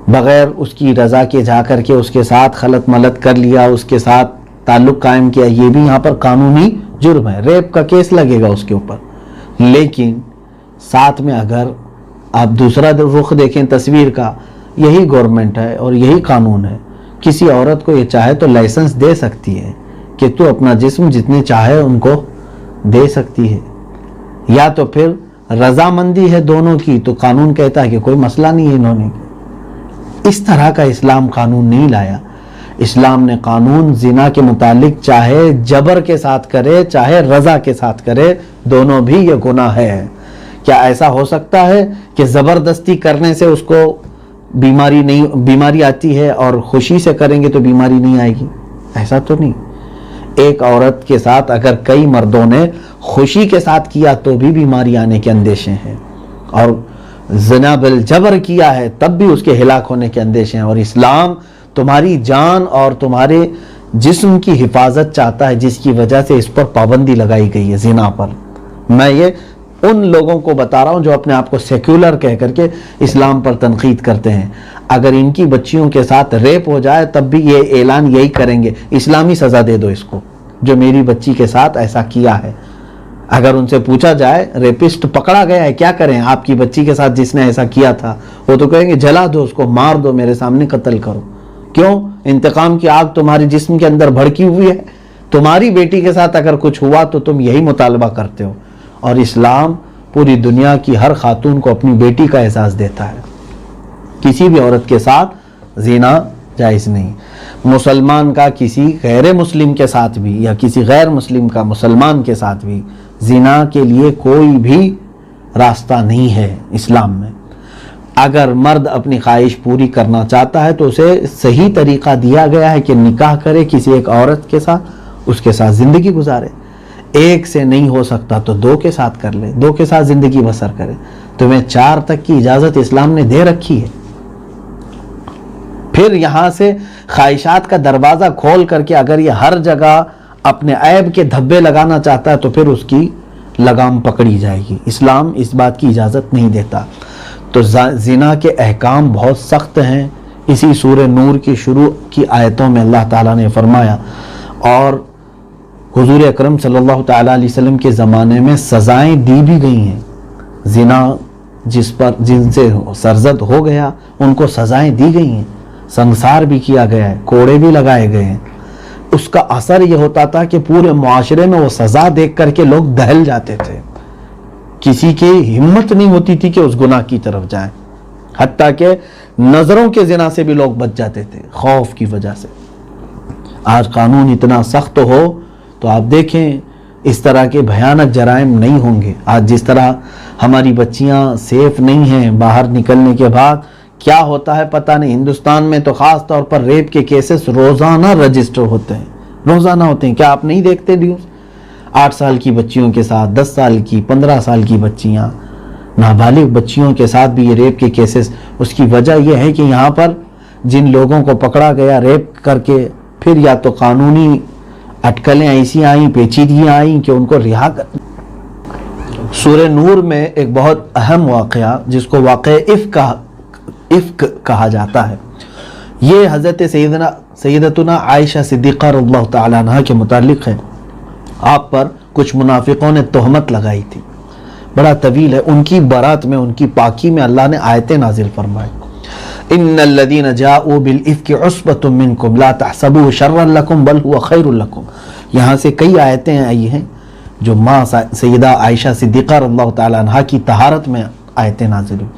[SPEAKER 1] بغیر اس کی رضا کے جا کر کے اس کے ساتھ خلط ملط کر لیا، اس کے ساتھ تعلق قائم کیا، یہ بھی یہاں پر قانونی جرم ہے، ریپ کا کیس لگے گا اس کے اوپر۔ لیکن ساتھ میں اگر آپ دوسرا رخ دیکھیں تصویر کا، یہی گورنمنٹ ہے اور یہی قانون ہے، کسی عورت کو یہ چاہے تو لائسنس دے سکتی ہے کہ تو اپنا جسم جتنے چاہے ان کو دے سکتی ہے، یا تو پھر رضامندی ہے دونوں کی تو قانون کہتا ہے کہ کوئی مسئلہ نہیں ہے انہوں نے۔ اس طرح کا اسلام قانون نہیں لایا۔ اسلام نے قانون زنا کے متعلق چاہے جبر کے ساتھ کرے چاہے رضا کے ساتھ کرے، دونوں بھی یہ گناہ ہے۔ کیا ایسا ہو سکتا ہے کہ زبردستی کرنے سے اس کو بیماری آتی ہے اور خوشی سے کریں گے تو بیماری نہیں آئے گی؟ ایسا تو نہیں۔ ایک عورت کے ساتھ اگر کئی مردوں نے خوشی کے ساتھ کیا تو بھی بیماری آنے کے اندیشے ہیں، اور زنا بالجبر کیا ہے تب بھی اس کے ہلاک ہونے کے اندیشے ہیں۔ اور اسلام تمہاری جان اور تمہارے جسم کی حفاظت چاہتا ہے، جس کی وجہ سے اس پر پابندی لگائی گئی ہے، زنا پر۔ میں یہ ان لوگوں کو بتا رہا ہوں جو اپنے آپ کو سیکولر کہہ کر کے اسلام پر تنقید کرتے ہیں۔ اگر ان کی بچیوں کے ساتھ ریپ ہو جائے تب بھی یہ اعلان یہی کریں گے، اسلامی سزا دے دو اس کو جو میری بچی کے ساتھ ایسا کیا ہے۔ اگر ان سے پوچھا جائے ریپسٹ پکڑا گیا ہے، کیا کریں آپ کی بچی کے ساتھ جس نے ایسا کیا تھا؟ وہ تو کہیں گے جلا دو اس کو، مار دو، میرے سامنے قتل کرو۔ کیوں؟ انتقام کی آگ تمہاری جسم کے اندر بھڑکی ہوئی ہے۔ تمہاری بیٹی کے ساتھ اگر کچھ ہوا تو تم یہی مطالبہ کرتے ہو، اور اسلام پوری دنیا کی ہر خاتون کو اپنی بیٹی کا احساس دیتا ہے۔ کسی بھی عورت کے ساتھ زنا جائز نہیں۔ مسلمان کا کسی غیر مسلم کے ساتھ بھی یا کسی غیر مسلم کا مسلمان کے ساتھ بھی زنا کے لیے کوئی بھی راستہ نہیں ہے اسلام میں۔ اگر مرد اپنی خواہش پوری کرنا چاہتا ہے تو اسے صحیح طریقہ دیا گیا ہے کہ نکاح کرے کسی ایک عورت کے ساتھ، اس کے ساتھ زندگی گزارے۔ ایک سے نہیں ہو سکتا تو دو کے ساتھ کر لے، دو کے ساتھ زندگی بسر کرے۔ تمہیں 4 تک کی اجازت اسلام نے دے رکھی ہے۔ پھر یہاں سے خواہشات کا دروازہ کھول کر کے اگر یہ ہر جگہ اپنے عیب کے دھبے لگانا چاہتا ہے تو پھر اس کی لگام پکڑی جائے گی۔ اسلام اس بات کی اجازت نہیں دیتا۔ تو زنا کے احکام بہت سخت ہیں۔ اسی سورہ نور کی شروع کی آیتوں میں اللہ تعالیٰ نے فرمایا، اور حضور اکرم صلی اللہ تعالیٰ علیہ وسلم کے زمانے میں سزائیں دی بھی گئی ہیں۔ زنا جن سے سرزد ہو گیا ان کو سزائیں دی گئی ہیں، سنسار بھی کیا گیا ہے، کوڑے بھی لگائے گئے ہیں۔ اس کا اثر یہ ہوتا تھا کہ پورے معاشرے میں وہ سزا دیکھ کر کے لوگ دہل جاتے تھے، کسی کی ہمت نہیں ہوتی تھی کہ اس گناہ کی طرف جائیں، حتیٰ کہ نظروں کے زنا سے بھی لوگ بچ جاتے تھے خوف کی وجہ سے۔ آج قانون اتنا سخت ہو تو آپ دیکھیں اس طرح کے بھیانک جرائم نہیں ہوں گے۔ آج جس طرح ہماری بچیاں سیف نہیں ہیں، باہر نکلنے کے بعد کیا ہوتا ہے پتہ نہیں۔ ہندوستان میں تو خاص طور پر ریپ کے کیسز روزانہ رجسٹر ہوتے ہیں، روزانہ ہوتے ہیں۔ کیا آپ نہیں دیکھتے نیوز؟ 8 سال کی بچیوں کے ساتھ، 10 سال کی، 15 سال کی بچیاں، نابالغ بچیوں کے ساتھ بھی یہ ریپ کے کیسز۔ اس کی وجہ یہ ہے کہ یہاں پر جن لوگوں کو پکڑا گیا ریپ کر کے، پھر یا تو قانونی اٹکلیں ایسی آئیں، پیچیدگیاں آئیں کہ ان کو رہا کر۔ سورہ نور میں ایک بہت اہم واقعہ جس کو واقعہ افک کہا جاتا ہے، یہ حضرت سیدتنا عائشہ صدیقہ رضی اللہ تعالیٰ عنہ کے متعلق ہے۔ آپ پر کچھ منافقوں نے تہمت لگائی تھی، بڑا طویل ہے۔ ان کی برات میں، ان کی پاکی میں اللہ نے آیتیں نازل فرمائے۔ ان الذين جاءوا بالافك عصبة منكم لا تحسبوه شرا لكم بل هو خير لكم۔ یہاں سے کئی آیتیں آئی ہیں جو ماں سیدہ عائشہ صدیقہ رضی اللہ تعالیٰ عنہ کی طہارت میں آیتیں نازل ہوئی۔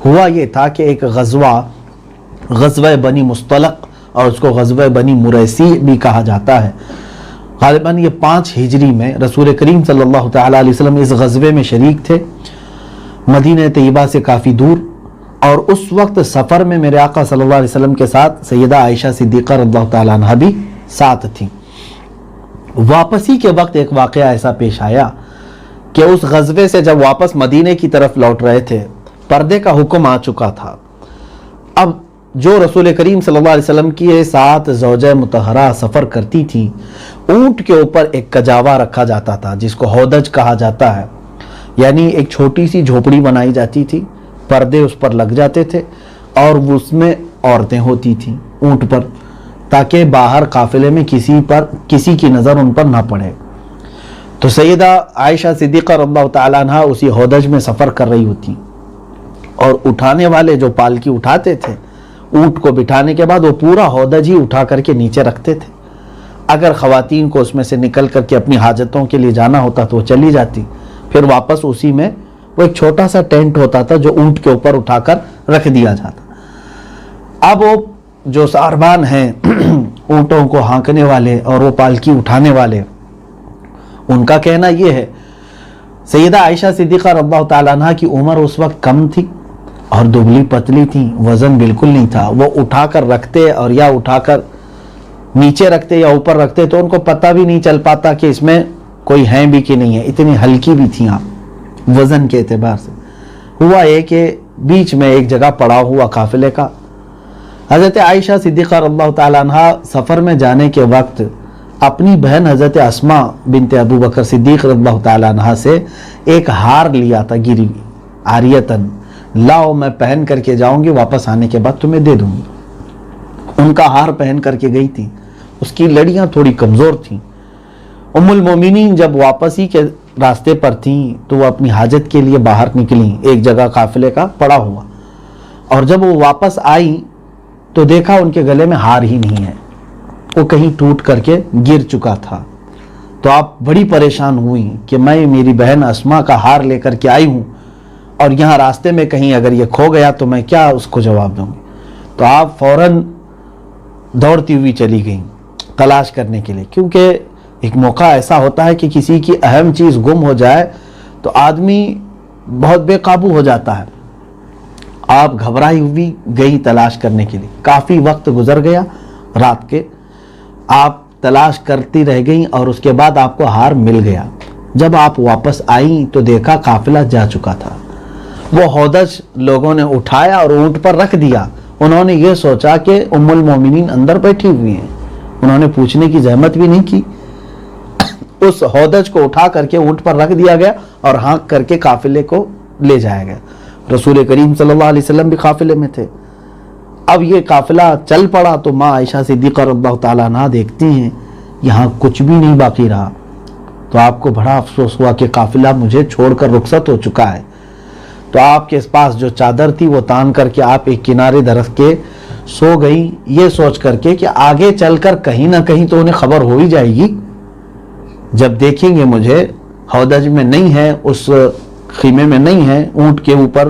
[SPEAKER 1] ہوا یہ تھا کہ ایک غزوہ بنی مصطلق اور اس کو غزوہ بنی مریسی بھی کہا جاتا ہے۔ غالباً یہ 5 ہجری میں رسول کریم صلی اللہ تعالیٰ علیہ وسلم اس غزوے میں شریک تھے، مدینہ طیبہ سے کافی دور، اور اس وقت سفر میں میرے آقا صلی اللہ علیہ وسلم کے ساتھ سیدہ عائشہ صدیقہ رضی اللہ تعالیٰ عنہ بھی ساتھ تھیں۔ واپسی کے وقت ایک واقعہ ایسا پیش آیا کہ اس غزوے سے جب واپس مدینے کی طرف لوٹ رہے تھے، پردے کا حکم آ چکا تھا۔ اب جو رسول کریم صلی اللہ علیہ وسلم کی ساتھ زوجہ مطہرہ سفر کرتی تھی، اونٹ کے اوپر ایک کجاوا رکھا جاتا تھا جس کو ہودج کہا جاتا ہے، یعنی ایک چھوٹی سی جھوپڑی بنائی جاتی تھی، پردے اس پر لگ جاتے تھے اور اس میں عورتیں ہوتی تھیں اونٹ پر، تاکہ باہر قافلے میں کسی کی نظر ان پر نہ پڑے۔ تو سیدہ عائشہ صدیقہ رضی اللہ تعالیٰ عنہ اسی ہودج میں سفر کر رہی ہوتی، اور اٹھانے والے جو پالکی اٹھاتے تھے اونٹ کو بٹھانے کے بعد وہ پورا ہودج ہی اٹھا کر کے نیچے رکھتے تھے۔ اگر خواتین کو اس میں سے نکل کر کے اپنی حاجتوں کے لیے جانا ہوتا تو وہ چلی جاتی، پھر واپس اسی میں وہ ایک چھوٹا سا ٹینٹ ہوتا تھا جو اونٹ کے اوپر اٹھا کر رکھ دیا جاتا۔ اب وہ جو ساربان ہیں اونٹوں کو ہانکنے والے اور وہ پالکی اٹھانے والے، ان کا کہنا یہ ہے، سیدہ عائشہ صدیقہ رضی اللہ تعالیٰ عنہ کی عمر اس وقت کم تھی اور دبلی پتلی تھی، وزن بالکل نہیں تھا، وہ اٹھا کر رکھتے اور یا اٹھا کر نیچے رکھتے یا اوپر رکھتے تو ان کو پتہ بھی نہیں چل پاتا کہ اس میں کوئی ہیں بھی کہ نہیں ہے، اتنی ہلکی بھی تھیں آپ وزن کے اعتبار سے۔ ہوا یہ کہ بیچ میں ایک جگہ پڑا ہوا قافلے کا، حضرت عائشہ صدیقہ رضی اللہ تعالیٰ عنہ سفر میں جانے کے وقت اپنی بہن حضرت اسماء بنت ابو بکر صدیق رضی اللہ تعالیٰ عنہ سے ایک ہار لیا تھا گری عاریتن، لاؤ میں پہن کر کے جاؤں گی، واپس آنے کے بعد تمہیں دے دوں گی۔ ان کا ہار پہن کر کے گئی تھی، اس کی لڑیاں تھوڑی کمزور تھیں۔ ام المومنین جب واپسی کے راستے پر تھیں تو وہ اپنی حاجت کے لیے باہر نکلیں، ایک جگہ قافلے کا پڑا ہوا، اور جب وہ واپس آئی تو دیکھا ان کے گلے میں ہار ہی نہیں ہے، وہ کہیں ٹوٹ کر کے گر چکا تھا۔ تو آپ بڑی پریشان ہوئی کہ میں میری بہن اسماء کا ہار لے کر کے آئی ہوں اور یہاں راستے میں کہیں اگر یہ کھو گیا تو میں کیا اس کو جواب دوں گی۔ تو آپ فوراً دوڑتی ہوئی چلی گئیں تلاش کرنے کے لیے، کیونکہ ایک موقع ایسا ہوتا ہے کہ کسی کی اہم چیز گم ہو جائے تو آدمی بہت بے قابو ہو جاتا ہے۔ آپ گھبرائی ہوئی گئی تلاش کرنے کے لیے، کافی وقت گزر گیا رات کے، آپ تلاش کرتی رہ گئیں اور اس کے بعد آپ کو ہار مل گیا۔ جب آپ واپس آئیں تو دیکھا قافلہ جا چکا تھا۔ وہ ہودج لوگوں نے اٹھایا اور اونٹ پر رکھ دیا۔ انہوں نے یہ سوچا کہ ام المومنین اندر بیٹھی ہوئی ہیں، انہوں نے پوچھنے کی زحمت بھی نہیں کی۔ اس ہودج کو اٹھا کر کے اونٹ پر رکھ دیا گیا اور ہانک کر کے قافلے کو لے جایا گیا۔ رسول کریم صلی اللہ علیہ وسلم بھی قافلے میں تھے۔ اب یہ قافلہ چل پڑا تو ماں عائشہ صدیقہ رضی اللہ تعالیٰ عنہ دیکھتی ہیں یہاں کچھ بھی نہیں باقی رہا، تو آپ کو بڑا افسوس ہوا کہ قافلہ مجھے چھوڑ کر رخصت ہو چکا ہے۔ تو آپ کے پاس جو چادر تھی وہ تان کر کے آپ ایک کنارے درخت کے سو گئی، یہ سوچ کر کے کہ آگے چل کر کہیں نہ کہیں تو انہیں خبر ہو ہی جائے گی، جب دیکھیں گے مجھے ہودج میں نہیں ہے، اس خیمے میں نہیں ہے اونٹ کے اوپر،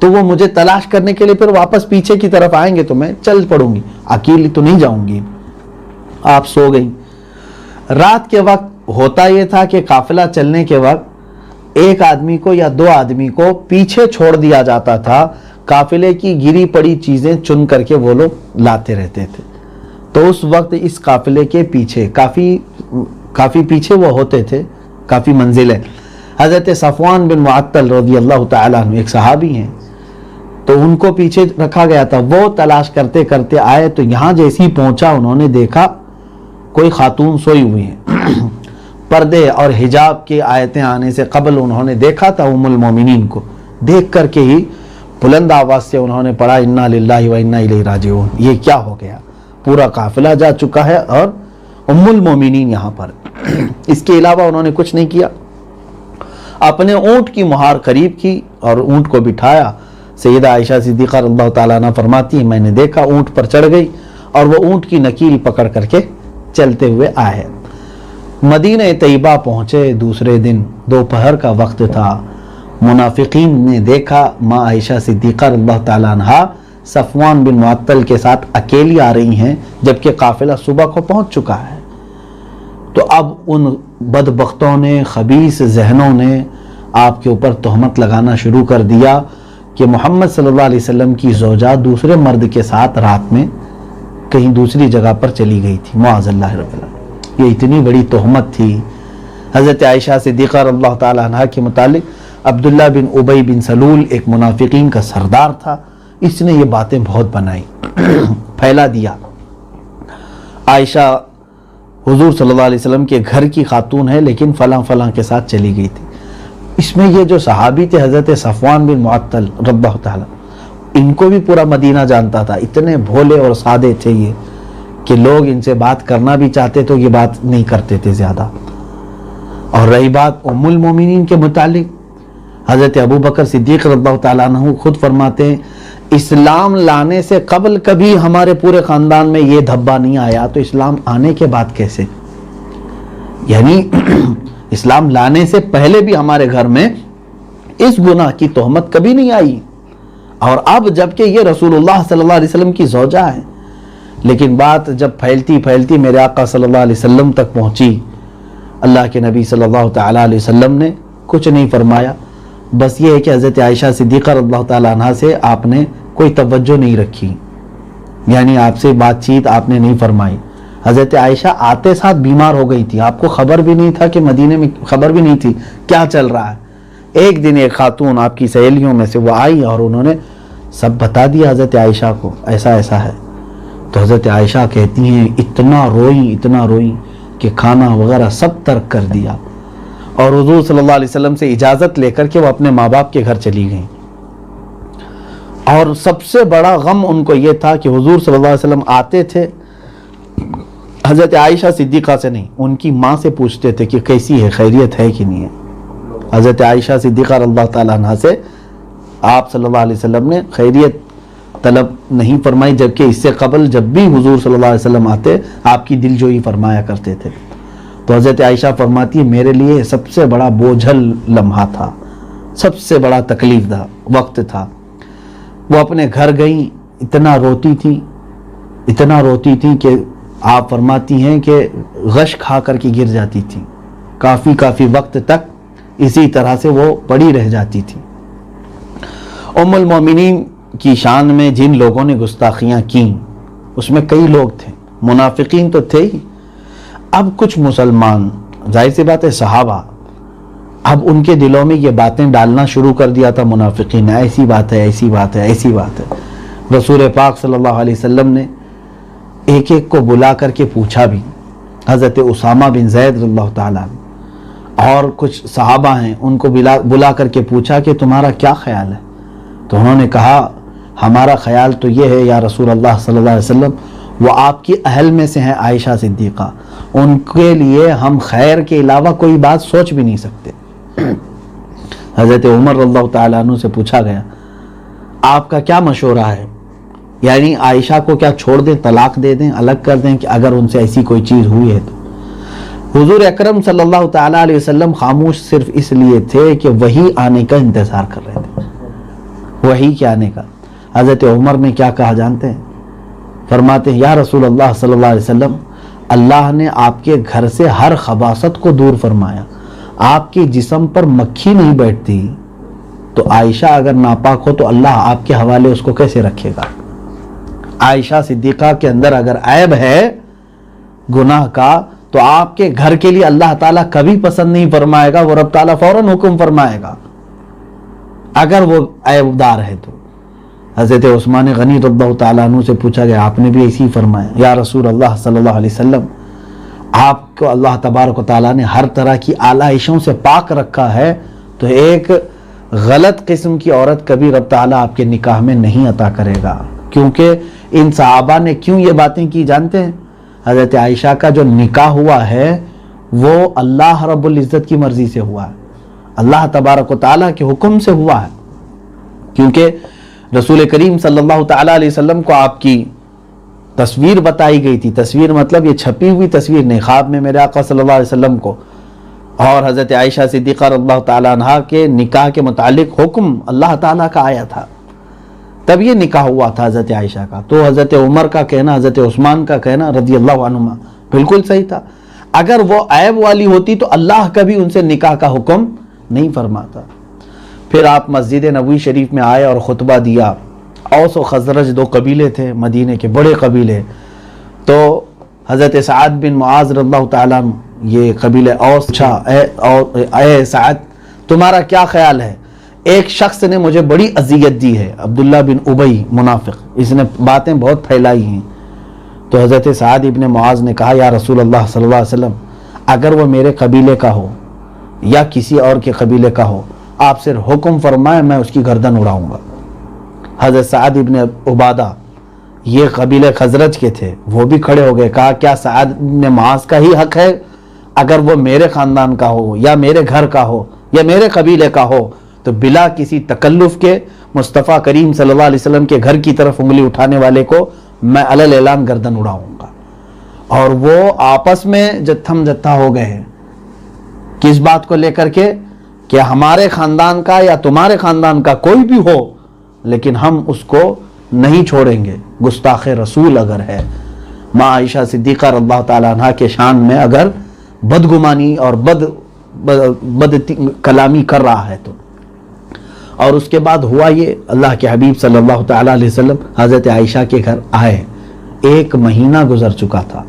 [SPEAKER 1] تو وہ مجھے تلاش کرنے کے لیے پھر واپس پیچھے کی طرف آئیں گے تو میں چل پڑوں گی، اکیلی تو نہیں جاؤں گی۔ آپ سو گئی۔ رات کے وقت ہوتا یہ تھا کہ قافلہ چلنے کے وقت ایک آدمی کو یا 2 آدمی کو پیچھے چھوڑ دیا جاتا تھا، قافلے کی گری پڑی چیزیں چن کر کے وہ لوگ لاتے رہتے تھے۔ تو اس وقت اس قافلے کے پیچھے کافی پیچھے وہ ہوتے تھے، کافی منزلیں، حضرت صفوان بن معطل رضی اللہ تعالیٰ عنہ ایک صحابی ہیں، تو ان کو پیچھے رکھا گیا تھا۔ وہ تلاش کرتے کرتے آئے تو یہاں جیسی پہنچا انہوں نے دیکھا کوئی خاتون سوئی ہوئی ہیں، پردے اور حجاب کی آیتیں آنے سے قبل انہوں نے دیکھا تھا ام المومنین کو، دیکھ کر کے ہی بلند آواز سے انہوں نے پڑھا انا للہ و انا الیہ راجعون۔ یہ کیا ہو گیا، پورا قافلہ جا چکا ہے اور ام المومنین یہاں پر۔ اس کے علاوہ انہوں نے کچھ نہیں کیا، اپنے اونٹ کی مہار قریب کی اور اونٹ کو بٹھایا۔ سیدہ عائشہ صدیقہ رضی اللہ تعالیٰ عنہ فرماتی ہیں میں نے دیکھا اونٹ پر چڑھ گئی اور وہ اونٹ کی نکیل پکڑ کر کے چلتے ہوئے آئے۔ مدینہ طیبہ پہنچے، دوسرے دن دوپہر کا وقت تھا۔ منافقین نے دیکھا ماں عائشہ صدیقہ رضی اللہ تعالیٰ عنہ صفوان بن معطل کے ساتھ اکیلی آ رہی ہیں جبکہ قافلہ صبح کو پہنچ چکا ہے. تو اب ان بدبختوں نے، خبیث ذہنوں نے آپ کے اوپر تہمت لگانا شروع کر دیا کہ محمد صلی اللہ علیہ وسلم کی زوجہ دوسرے مرد کے ساتھ رات میں کہیں دوسری جگہ پر چلی گئی تھی، معاذ اللہ رب العالمین. یہ اتنی بڑی تہمت تھی. حضرت عائشہ صدیقہ رضی اللہ تعالی عنہ کے متعلق عبداللہ بن ابی بن سلول ایک منافقین کا سردار تھا، اس نے یہ باتیں بہت بنائی، پھیلا دیا. عائشہ حضور صلی اللہ علیہ وسلم کے گھر کی خاتون ہے لیکن فلاں فلاں کے ساتھ چلی گئی تھی. اس میں یہ جو صحابی تھے حضرت صفوان بن معطل رضی اللہ تعالی، ان کو بھی پورا مدینہ جانتا تھا. اتنے بھولے اور سادے تھے یہ کہ لوگ ان سے بات کرنا بھی چاہتے تو یہ بات نہیں کرتے تھے زیادہ. اور رہی بات ام المومنین کے متعلق، حضرت ابو بکر صدیق رضی اللہ تعالیٰ عنہ خود فرماتے ہیں اسلام لانے سے قبل کبھی ہمارے پورے خاندان میں یہ دھبا نہیں آیا تو اسلام آنے کے بعد کیسے؟ یعنی اسلام لانے سے پہلے بھی ہمارے گھر میں اس گناہ کی تہمت کبھی نہیں آئی، اور اب جبکہ یہ رسول اللہ صلی اللہ علیہ وسلم کی زوجہ ہے. لیکن بات جب پھیلتی پھیلتی میرے آقا صلی اللہ علیہ وسلم تک پہنچی، اللہ کے نبی صلی اللہ تعالیٰ علیہ وسلم نے کچھ نہیں فرمایا. بس یہ ہے کہ حضرت عائشہ صدیقہ رضی اللہ تعالیٰ عنہ سے آپ نے کوئی توجہ نہیں رکھی، یعنی آپ سے بات چیت آپ نے نہیں فرمائی. حضرت عائشہ آتے ساتھ بیمار ہو گئی تھی، آپ کو خبر بھی نہیں تھا کہ مدینے میں خبر بھی نہیں تھی کیا چل رہا ہے. ایک دن ایک خاتون آپ کی سہیلیوں میں سے وہ آئی اور انہوں نے سب بتا دیا حضرت عائشہ کو ایسا ایسا ہے. تو حضرت عائشہ کہتی ہیں اتنا روئیں کہ کھانا وغیرہ سب ترک کر دیا اور حضور صلی اللہ علیہ وسلم سے اجازت لے کر کے وہ اپنے ماں باپ کے گھر چلی گئیں. اور سب سے بڑا غم ان کو یہ تھا کہ حضور صلی اللہ علیہ وسلم آتے تھے حضرت عائشہ صدیقہ سے نہیں، ان کی ماں سے پوچھتے تھے کہ کیسی ہے، خیریت ہے کہ نہیں ہے. حضرت عائشہ صدیقہ رضی اللہ تعالیٰ عنہ سے آپ صلی اللہ علیہ وسلم نے خیریت طلب نہیں فرمائی، جبکہ اس سے قبل جب بھی حضور صلی اللہ علیہ وسلم آتے آپ کی دل جوئی فرمایا کرتے تھے. تو حضرت عائشہ فرماتی ہے میرے لیے سب سے بڑا بوجھل لمحہ تھا، سب سے بڑا تکلیف دہ وقت تھا. وہ اپنے گھر گئیں، اتنا روتی تھی کہ آپ فرماتی ہیں کہ غش کھا کر کے گر جاتی تھی. کافی وقت تک اسی طرح سے وہ پڑی رہ جاتی تھی. ام المومنین کی شان میں جن لوگوں نے گستاخیاں کیں اس میں کئی لوگ تھے، منافقین تو تھے ہی، اب کچھ مسلمان، ظاہر سی بات ہے صحابہ، اب ان کے دلوں میں یہ باتیں ڈالنا شروع کر دیا تھا منافقین، ایسی بات ہے. رسول پاک صلی اللہ علیہ وسلم نے ایک ایک کو بلا کر کے پوچھا بھی. حضرت اسامہ بن زید رضی اللہ تعالیٰ اور کچھ صحابہ ہیں، ان کو بلا کر کے پوچھا کہ تمہارا کیا خیال ہے؟ تو انہوں نے کہا ہمارا خیال تو یہ ہے یا رسول اللہ صلی اللہ علیہ وسلم، وہ آپ کی اہل میں سے ہیں عائشہ صدیقہ، ان کے لیے ہم خیر کے علاوہ کوئی بات سوچ بھی نہیں سکتے. حضرت عمر رضی اللہ تعالیٰ عنہ سے پوچھا گیا آپ کا کیا مشورہ ہے، یعنی عائشہ کو کیا چھوڑ دیں، طلاق دے دیں، الگ کر دیں، کہ اگر ان سے ایسی کوئی چیز ہوئی ہے تو؟ حضور اکرم صلی اللہ تعالیٰ علیہ وسلم خاموش صرف اس لیے تھے کہ وحی آنے کا انتظار کر رہے تھے، وحی کے آنے کا. حضرت عمر نے کیا کہا جانتے ہیں؟ فرماتے ہیں یا رسول اللہ صلی اللہ علیہ وسلم، اللہ نے آپ کے گھر سے ہر خباثت کو دور فرمایا، آپ کے جسم پر مکھی نہیں بیٹھتی، تو عائشہ اگر ناپاک ہو تو اللہ آپ کے حوالے اس کو کیسے رکھے گا؟ عائشہ صدیقہ کے اندر اگر عیب ہے گناہ کا تو آپ کے گھر کے لیے اللہ تعالیٰ کبھی پسند نہیں فرمائے گا، وہ رب تعالیٰ فوراً حکم فرمائے گا اگر وہ عیب دار ہے تو. حضرت عثمان غنی رضی اللہ تعالیٰ عنہ سے پوچھا گیا آپ نے بھی ایسی فرمایا یا رسول اللہ صلی اللہ علیہ وسلم، آپ کو اللہ تبارک و تعالیٰ نے ہر طرح کی آلائشوں سے پاک رکھا ہے، تو ایک غلط قسم کی عورت کبھی رب تعالیٰ آپ کے نکاح میں نہیں عطا کرے گا. کیونکہ ان صحابہ نے کیوں یہ باتیں کی جانتے ہیں؟ حضرت عائشہ کا جو نکاح ہوا ہے وہ اللہ رب العزت کی مرضی سے ہوا ہے، اللہ تبارک و تعالیٰ کے حکم سے ہوا ہے. کیونکہ رسول کریم صلی اللہ تعالیٰ علیہ وسلم کو آپ کی تصویر بتائی گئی تھی، تصویر مطلب یہ چھپی ہوئی تصویر نہیں، خواب میں میرے آقا صلی اللہ علیہ وسلم کو اور حضرت عائشہ صدیقہ رضی اللہ تعالیٰ عنہ کے نکاح کے متعلق حکم اللہ تعالیٰ کا آیا تھا. تب یہ نکاح ہوا تھا حضرت عائشہ کا. تو حضرت عمر کا کہنا، حضرت عثمان کا کہنا رضی اللہ عنہما بالکل صحیح تھا. اگر وہ عیب والی ہوتی تو اللہ کبھی ان سے نکاح کا حکم نہیں فرماتا. پھر آپ مسجد نبوی شریف میں آئے اور خطبہ دیا. اوس و خزرج دو قبیلے تھے مدینے کے بڑے قبیلے. تو حضرت سعد بن معاذ رضی اللہ تعالیٰ یہ قبیلے اوس اے سعد تمہارا کیا خیال ہے؟ ایک شخص نے مجھے بڑی اذیت دی ہے، عبداللہ بن ابی منافق، اس نے باتیں بہت پھیلائی ہیں. تو حضرت سعد ابن معاذ نے کہا یا رسول اللہ صلی اللہ علیہ وسلم اگر وہ میرے قبیلے کا ہو یا کسی اور کے قبیلے کا ہو آپ صرف حکم فرمائے میں اس کی گردن اڑاؤں گا. حضرت سعد ابن عبادہ یہ قبیلے خزرج کے تھے، وہ بھی کھڑے ہو گئے. کہا کیا سعد ابن معاذ کا ہی حق ہے؟ اگر وہ میرے خاندان کا ہو یا میرے گھر کا ہو یا میرے قبیلے کا ہو تو بلا کسی تکلف کے مصطفیٰ کریم صلی اللہ علیہ وسلم کے گھر کی طرف انگلی اٹھانے والے کو میں علل اعلان گردن اڑاؤں گا. اور وہ آپس میں جتھم جتھا ہو گئے ہیں. کس بات کو لے کر کے کہ ہمارے خاندان کا یا تمہارے خاندان کا کوئی بھی ہو لیکن ہم اس کو نہیں چھوڑیں گے. گستاخ رسول اگر ہے، ماں عائشہ صدیقہ رضی اللہ تعالیٰ عنہ کے شان میں اگر بدگمانی اور بد کلامی کر رہا ہے تو. اور اس کے بعد ہوا یہ، اللہ کے حبیب صلی اللہ تعالیٰ علیہ وسلم حضرت عائشہ کے گھر آئے. 1 مہینہ گزر چکا تھا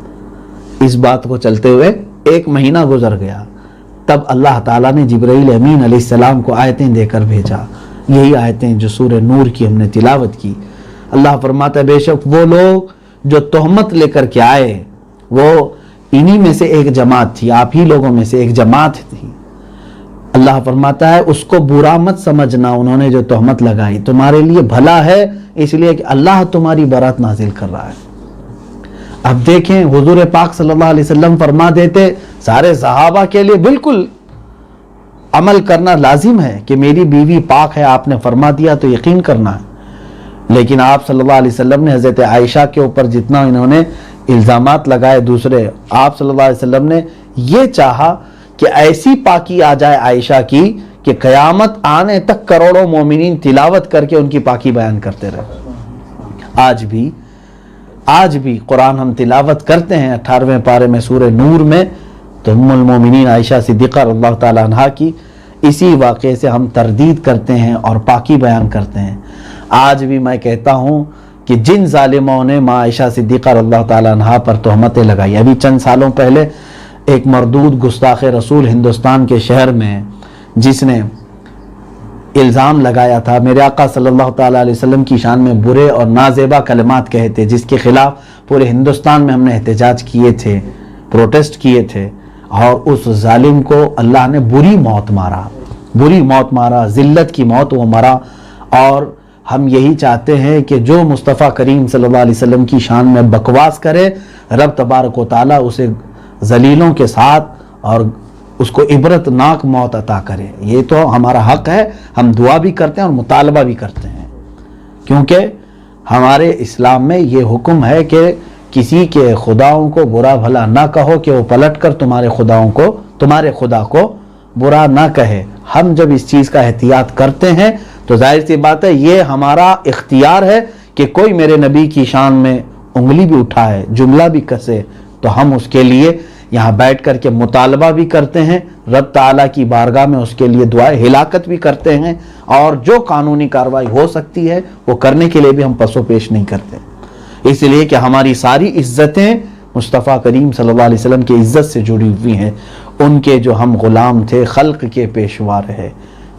[SPEAKER 1] اس بات کو چلتے ہوئے، 1 مہینہ گزر گیا. تب اللہ تعالیٰ نے جبرائیل امین علیہ السلام کو آیتیں دے کر بھیجا. یہی آیتیں جو سورہ نور کی ہم نے تلاوت کی. اللہ فرماتا ہے بے شک وہ لوگ جو تہمت لے کر کے آئے وہ انہی میں سے ایک جماعت تھی، آپ ہی لوگوں میں سے ایک جماعت تھی. اللہ فرماتا ہے اس کو برا مت سمجھنا، انہوں نے جو تہمت لگائی تمہارے لیے بھلا ہے اس لیے کہ اللہ تمہاری برات نازل کر رہا ہے. اب دیکھیں حضور پاک صلی اللہ علیہ وسلم فرما دیتے سارے صحابہ کے لیے بالکل عمل کرنا لازم ہے کہ میری بیوی پاک ہے، آپ نے فرما دیا تو یقین کرنا ہے. لیکن آپ صلی اللہ علیہ وسلم نے حضرت عائشہ کے اوپر جتنا انہوں نے الزامات لگائے دوسرے، آپ صلی اللہ علیہ وسلم نے یہ چاہا کہ ایسی پاکی آ جائے عائشہ کی کہ قیامت آنے تک کروڑوں مومنین تلاوت کر کے ان کی پاکی بیان کرتے رہے. آج بھی قرآن ہم تلاوت کرتے ہیں 18ویں پارے میں سورہ نور میں تو ام المومنین عائشہ صدیقہ رضی اللہ تعالیٰ عنہا کی اسی واقعے سے ہم تردید کرتے ہیں اور پاکی بیان کرتے ہیں. آج بھی میں کہتا ہوں کہ جن ظالموں نے ماں عائشہ صدیقہ رضی اللہ تعالیٰ عنہا پر تہمتیں لگائی، ابھی چند سالوں پہلے ایک مردود گستاخ رسول ہندوستان کے شہر میں جس نے الزام لگایا تھا میرے آقا صلی اللہ تعالیٰ علیہ وسلم کی شان میں برے اور نازیبا کلمات کہے تھے، جس کے خلاف پورے ہندوستان میں ہم نے احتجاج کیے تھے، پروٹیسٹ کیے تھے، اور اس ظالم کو اللہ نے بری موت مارا، ذلت کی موت وہ مرا. اور ہم یہی چاہتے ہیں کہ جو مصطفیٰ کریم صلی اللہ علیہ وسلم کی شان میں بکواس کرے رب تبارک و تعالیٰ اسے ذلیلوں کے ساتھ اور اس کو عبرت ناک موت عطا کرے. یہ تو ہمارا حق ہے، ہم دعا بھی کرتے ہیں اور مطالبہ بھی کرتے ہیں، کیونکہ ہمارے اسلام میں یہ حکم ہے کہ کسی کے خداؤں کو برا بھلا نہ کہو کہ وہ پلٹ کر تمہارے خدا کو برا نہ کہے. ہم جب اس چیز کا احتیاط کرتے ہیں تو ظاہر سی بات ہے یہ ہمارا اختیار ہے کہ کوئی میرے نبی کی شان میں انگلی بھی اٹھائے، جملہ بھی کسے تو ہم اس کے لیے یہاں بیٹھ کر کے مطالبہ بھی کرتے ہیں، رب تعالیٰ کی بارگاہ میں اس کے لیے دعائے ہلاکت بھی کرتے ہیں، اور جو قانونی کارروائی ہو سکتی ہے وہ کرنے کے لیے بھی ہم پس و پیش نہیں کرتے. اس لیے کہ ہماری ساری عزتیں مصطفیٰ کریم صلی اللہ علیہ وسلم کی عزت سے جڑی ہوئی ہیں. ان کے جو ہم غلام تھے، خلق کے پیشوا رہے.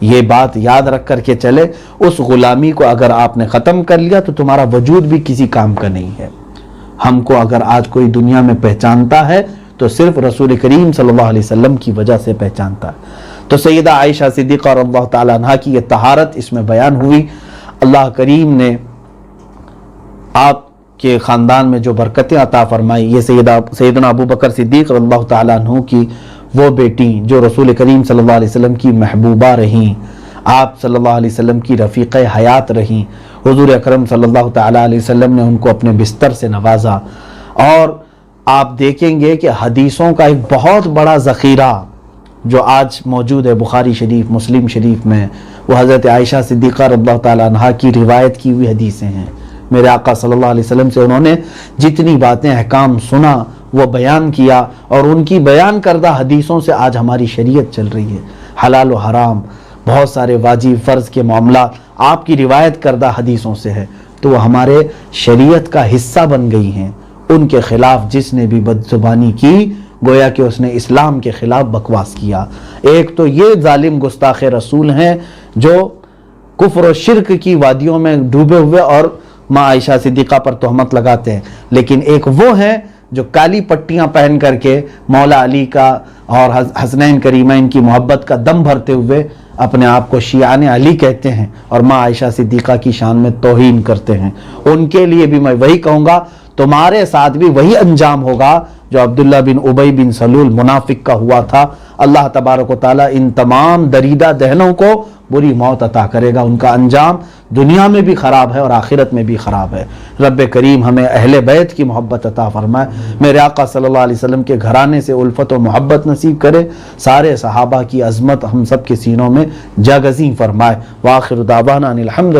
[SPEAKER 1] یہ بات یاد رکھ کر کے چلے، اس غلامی کو اگر آپ نے ختم کر لیا تو تمہارا وجود بھی کسی کام کا نہیں ہے. ہم کو اگر آج کوئی دنیا میں پہچانتا ہے تو صرف رسول کریم صلی اللہ علیہ وسلم کی وجہ سے پہچانتا ہے. تو سیدہ عائشہ صدیقہ رضی اللہ تعالیٰ عنہا کی یہ طہارت اس میں بیان ہوئی. اللہ کریم نے آپ کے خاندان میں جو برکتیں عطا فرمائی، یہ سیدنا ابو بکر صدیق رضی اللہ تعالیٰ عنہ کی وہ بیٹی جو رسول کریم صلی اللہ علیہ وسلم کی محبوبہ رہیں، آپ صلی اللہ علیہ وسلم کی رفیق حیات رہیں. حضور اکرم صلی اللہ تعالیٰ علیہ وسلم نے ان کو اپنے بستر سے نوازا. اور آپ دیکھیں گے کہ حدیثوں کا ایک بہت بڑا ذخیرہ جو آج موجود ہے بخاری شریف مسلم شریف میں، وہ حضرت عائشہ صدیقہ رضی اللہ تعالیٰ عنہا کی روایت کی ہوئی حدیثیں ہیں۔ میرے آقا صلی اللہ علیہ وسلم سے انہوں نے جتنی باتیں احکام سنا وہ بیان کیا، اور ان کی بیان کردہ حدیثوں سے آج ہماری شریعت چل رہی ہے۔ حلال و حرام، بہت سارے واجب فرض کے معاملات آپ کی روایت کردہ حدیثوں سے ہے، تو وہ ہمارے شریعت کا حصہ بن گئی ہیں۔ ان کے خلاف جس نے بھی بدزبانی کی، گویا کہ اس نے اسلام کے خلاف بکواس کیا۔ ایک تو یہ ظالم گستاخ رسول ہیں جو کفر و شرک کی وادیوں میں ڈوبے ہوئے اور ماں عائشہ صدیقہ پر تہمت لگاتے ہیں، لیکن ایک وہ ہیں جو کالی پٹیاں پہن کر کے مولا علی کا اور حسنین کریمین کی محبت کا دم بھرتے ہوئے اپنے آپ کو شیعان علی کہتے ہیں اور ماں عائشہ صدیقہ کی شان میں توہین کرتے ہیں۔ ان کے لیے بھی میں وہی کہوں گا، تمہارے ساتھ بھی وہی انجام ہوگا جو عبداللہ بن ابی بن سلول منافق کا ہوا تھا۔ اللہ تبارک و تعالیٰ ان تمام دریدہ دہنوں کو بری موت عطا کرے گا، ان کا انجام دنیا میں بھی خراب ہے اور آخرت میں بھی خراب ہے۔ رب کریم ہمیں اہل بیت کی محبت عطا فرمائے، میرے آقا صلی اللہ علیہ وسلم کے گھرانے سے الفت و محبت نصیب کرے، سارے صحابہ کی عظمت ہم سب کے سینوں میں جاگزیں فرمائے۔ وآخر دعوانا ان الحمد